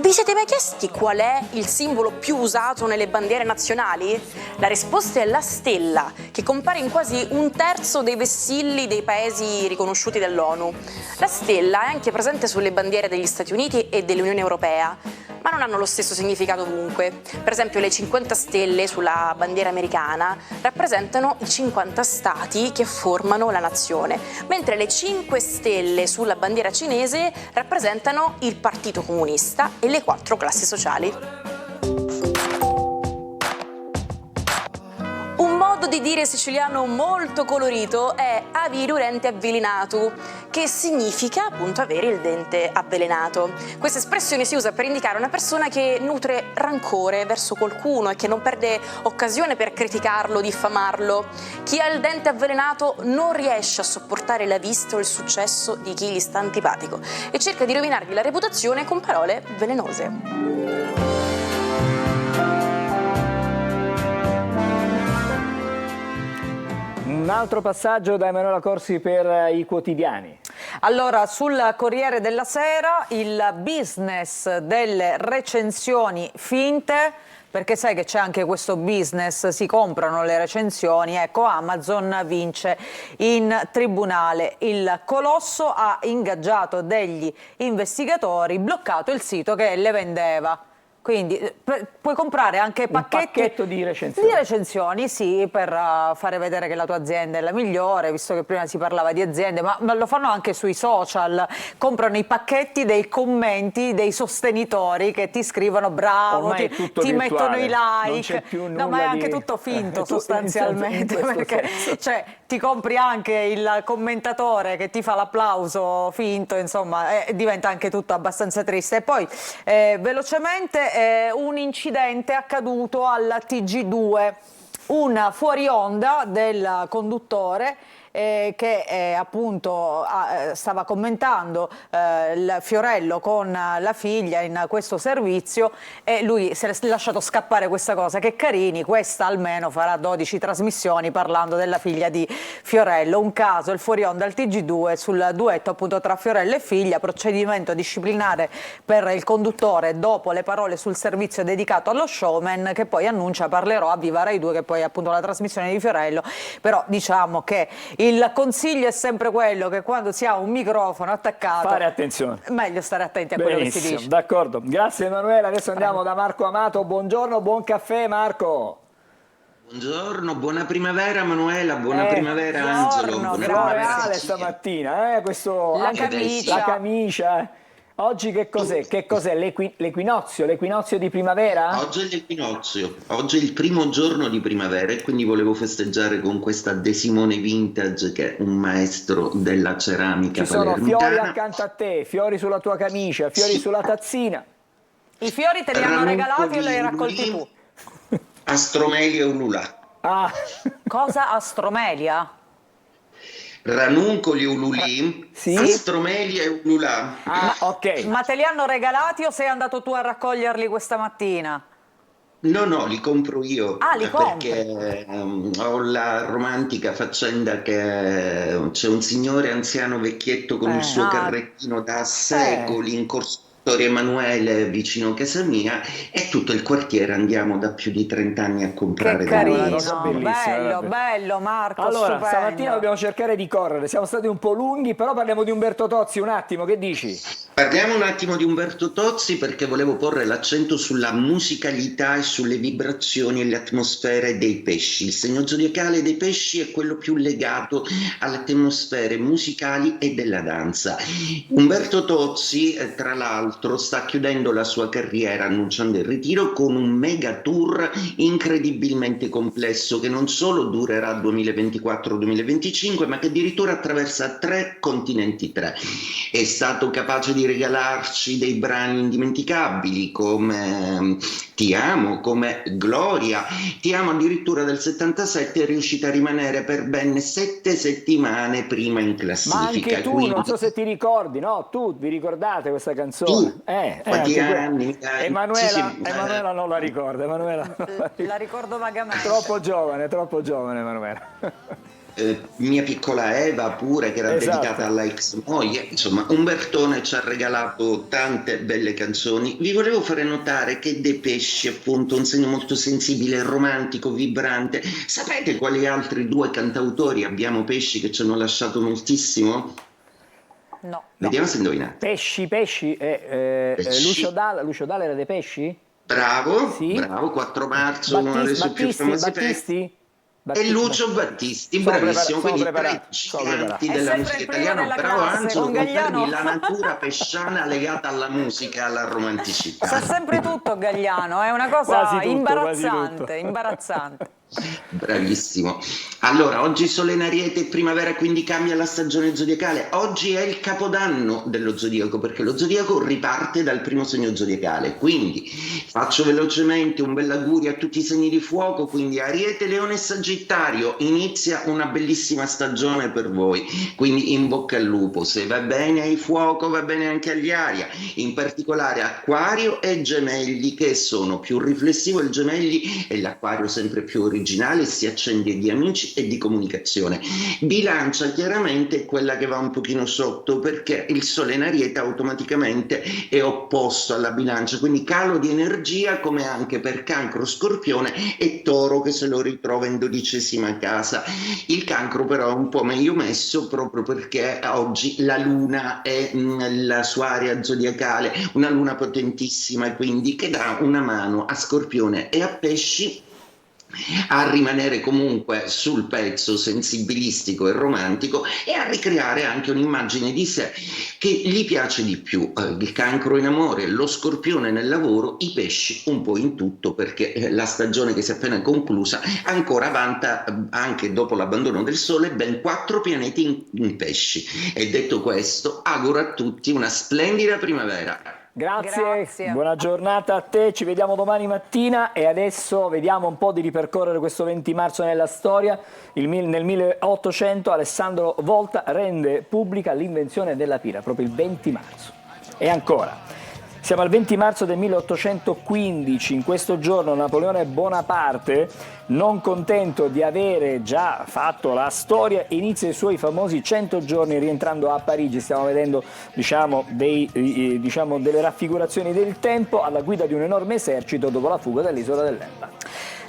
Vi siete mai chiesti qual è il simbolo più usato nelle bandiere nazionali? La risposta è la stella, che compare in quasi un terzo dei vessilli dei paesi riconosciuti dall'ONU. La stella è anche presente sulle bandiere degli Stati Uniti e dell'Unione Europea, ma non hanno lo stesso significato ovunque. Per esempio, le 50 stelle sulla bandiera americana rappresentano i 50 stati che formano la nazione, mentre le 5 stelle sulla bandiera cinese rappresentano il Partito Comunista e le 4 classi sociali. Un modo di dire siciliano molto colorito è avere un dente avvelinato, che significa appunto avere il dente avvelenato. Questa espressione si usa per indicare una persona che nutre rancore verso qualcuno e che non perde occasione per criticarlo, diffamarlo. Chi ha il dente avvelenato non riesce a sopportare la vista o il successo di chi gli sta antipatico e cerca di rovinargli la reputazione con parole velenose. Un altro passaggio da Emanuela Corsi per i quotidiani. Allora, sul Corriere della Sera il business delle recensioni finte, perché sai che c'è anche questo business, si comprano le recensioni. Ecco, Amazon vince in tribunale. Il colosso ha ingaggiato degli investigatori, bloccato il sito che le vendeva. Quindi puoi comprare anche pacchetti, un pacchetto di recensioni. Di recensioni, sì, per fare vedere che la tua azienda è la migliore, visto che prima si parlava di aziende, ma lo fanno anche sui social. Comprano i pacchetti dei commenti dei sostenitori che ti scrivono bravo, ti mettono i like. Non c'è più nulla, no, ma è anche tutto finto sostanzialmente, perché cioè, ti compri anche il commentatore che ti fa l'applauso finto, insomma, diventa anche tutto abbastanza triste. E poi velocemente un incidente accaduto alla TG2, un fuori onda del conduttore che appunto stava commentando il Fiorello con la figlia in questo servizio, e lui si è lasciato scappare questa cosa, che carini, questa almeno farà 12 trasmissioni parlando della figlia di Fiorello. Un caso, il fuori onda al TG2 sul duetto appunto tra Fiorello e figlia, procedimento disciplinare per il conduttore dopo le parole sul servizio dedicato allo showman, che poi annuncia parlerò a Viva Rai 2, che poi è appunto la trasmissione di Fiorello. Però diciamo che il consiglio è sempre quello che quando si ha un microfono attaccato, fare attenzione, meglio stare attenti a quello che si dice. D'accordo, grazie Emanuela. Adesso andiamo da Marco Amato. Buongiorno, buon caffè Marco. Buongiorno, buona primavera Emanuela, buona primavera Angelo. Buona primavera stamattina, questo, la camicia. La camicia. Oggi che cos'è? Che cos'è? L'equinozio? L'equinozio di primavera? Oggi è l'equinozio, oggi è il primo giorno di primavera e quindi volevo festeggiare con questa De Simone Vintage, che è un maestro della ceramica Ci sono fiori palermitana. accanto a te, fiori sulla tua camicia, fiori sulla tazzina. I fiori te li hanno regalati o li hai raccolti tu? Astromelia e ulula. Ah. Cosa? Astromelia? Ranuncoli e ululi, astromelia e ulula. Ma te li hanno regalati o sei andato tu a raccoglierli questa mattina? No, li compro io. Ah, li compri? Perché ho la romantica faccenda che c'è un signore anziano vecchietto con il suo carrettino da secoli in corso Vittorio Emanuele vicino a casa mia e tutto il quartiere andiamo da più di 30 anni a comprare. Che carino, bello Marco, allora, stupendo. stamattina dobbiamo cercare di correre, siamo stati un po' lunghi, però parliamo di Umberto Tozzi un attimo, che dici? Parliamo un attimo di Umberto Tozzi perché volevo porre l'accento sulla musicalità e sulle vibrazioni e le atmosfere dei pesci. Il segno zodiacale dei pesci è quello più legato alle atmosfere musicali e della danza. Umberto Tozzi, tra l'altro, sta chiudendo la sua carriera annunciando il ritiro con un mega tour incredibilmente complesso che non solo durerà 2024-2025 ma che addirittura attraversa 3 continenti. È stato capace di regalarci dei brani indimenticabili come Ti amo, come Gloria. Ti amo addirittura del 77 è riuscita a rimanere per ben 7 settimane prima in classifica. Ma anche tu, quindi... non so se ti ricordi, no? Tu vi ricordate questa canzone? Quanti anni? Emanuela non la ricorda, La ricordo vagamente. Troppo giovane Emanuela. Mia piccola Eva pure, che era dedicata alla ex moglie. Insomma, Umbertone ci ha regalato tante belle canzoni. Vi volevo fare notare che dei pesci, appunto, un segno molto sensibile, romantico, vibrante. Sapete quali altri 2 cantautori abbiamo pesci che ci hanno lasciato moltissimo? No. Vediamo se indovinate. Pesci. Lucio Dalla era dei pesci? Bravo, sì. Bravo, 4 marzo, uno dei suoi più famosi pezzi. E Lucio Battisti, bravissimo, quindi 3 giganti della musica italiana, però Angelo, confermi la natura pesciana legata alla musica, alla romanticità. Sa sempre tutto Gagliano, è una cosa imbarazzante. Bravissimo. Allora, oggi Sole in Ariete e primavera, quindi cambia la stagione zodiacale. Oggi è il capodanno dello zodiaco, perché lo zodiaco riparte dal primo segno zodiacale. Quindi faccio velocemente un bell'augurio a tutti i segni di fuoco, quindi Ariete, Leone e Sagittario. Inizia una bellissima stagione per voi, quindi in bocca al lupo. Se va bene ai fuoco, va bene anche agli aria, in particolare Acquario e Gemelli, che sono più riflessivo il Gemelli e l'Acquario sempre più originale, si accende di amici e di comunicazione. Bilancia chiaramente è quella che va un pochino sotto, perché il Sole in Ariete automaticamente è opposto alla Bilancia, quindi calo di energia, come anche per Cancro, Scorpione e Toro, che se lo ritrova in 12ª casa. Il Cancro però è un po' meglio messo, proprio perché oggi la Luna è la sua area zodiacale, una Luna potentissima, e quindi che dà una mano a Scorpione e a Pesci a rimanere comunque sul pezzo sensibilistico e romantico e a ricreare anche un'immagine di sé che gli piace di più. Il Cancro in amore, lo Scorpione nel lavoro, i Pesci un po' in tutto, perché la stagione che si è appena conclusa ancora vanta, anche dopo l'abbandono del Sole, ben 4 pianeti in Pesci. E detto questo, auguro a tutti una splendida primavera. Grazie, buona giornata a te, ci vediamo domani mattina e adesso vediamo un po' di ripercorrere questo 20 marzo nella storia. Nel 1800 Alessandro Volta rende pubblica l'invenzione della pira, proprio il 20 marzo. E ancora, siamo al 20 marzo del 1815, in questo giorno Napoleone Bonaparte, non contento di avere già fatto la storia, inizia i suoi famosi 100 giorni rientrando a Parigi. Stiamo vedendo delle raffigurazioni del tempo alla guida di un enorme esercito dopo la fuga dall'isola dell'Elba.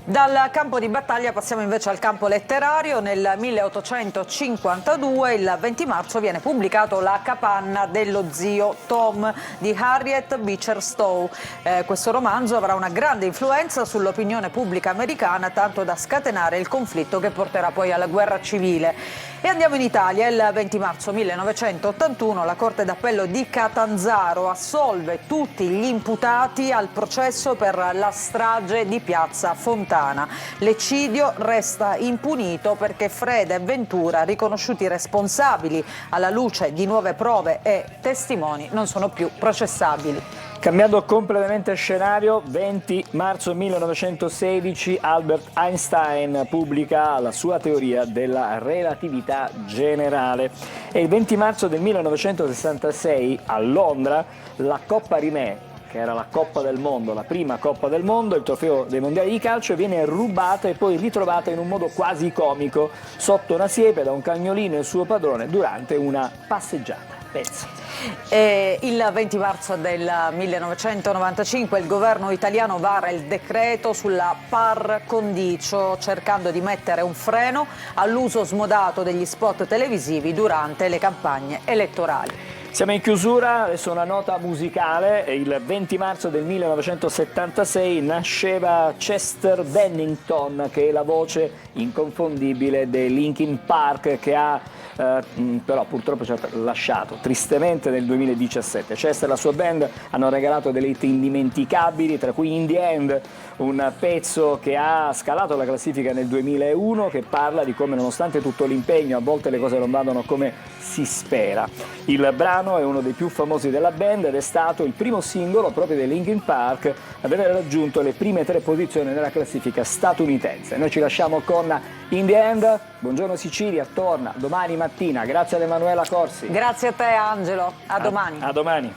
Dal campo di battaglia passiamo invece al campo letterario. Nel 1852, il 20 marzo, viene pubblicato La capanna dello zio Tom di Harriet Beecher Stowe. Questo romanzo avrà una grande influenza sull'opinione pubblica americana, tanto da scatenare il conflitto che porterà poi alla guerra civile. E andiamo in Italia. Il 20 marzo 1981 la Corte d'Appello di Catanzaro assolve tutti gli imputati al processo per la strage di Piazza Fontana. L'eccidio resta impunito perché Freda e Ventura, riconosciuti responsabili alla luce di nuove prove e testimoni, non sono più processabili. Cambiando completamente scenario, 20 marzo 1916 Albert Einstein pubblica la sua teoria della relatività generale e il 20 marzo del 1966 a Londra la Coppa Rimè, che era la Coppa del Mondo, la prima Coppa del Mondo, il trofeo dei mondiali di calcio, viene rubata e poi ritrovata in un modo quasi comico sotto una siepe da un cagnolino e il suo padrone durante una passeggiata. Pensa. Il 20 marzo del 1995 il governo italiano vara il decreto sulla par condicio, cercando di mettere un freno all'uso smodato degli spot televisivi durante le campagne elettorali. Siamo in chiusura, adesso una nota musicale. Il 20 marzo del 1976 nasceva Chester Bennington, che è la voce inconfondibile dei Linkin Park, che ha però purtroppo ci ha lasciato tristemente nel 2017. Chester e la sua band hanno regalato delle hit indimenticabili, tra cui In the End, un pezzo che ha scalato la classifica nel 2001, che parla di come nonostante tutto l'impegno a volte le cose non vadano come si spera. Il brano è uno dei più famosi della band ed è stato il primo singolo proprio dei Linkin Park ad aver raggiunto le prime 3 posizioni nella classifica statunitense. Noi ci lasciamo con In the End. Buongiorno Sicilia, torna domani mattina. Grazie ad Emanuela Corsi. Grazie a te Angelo, a domani. A domani.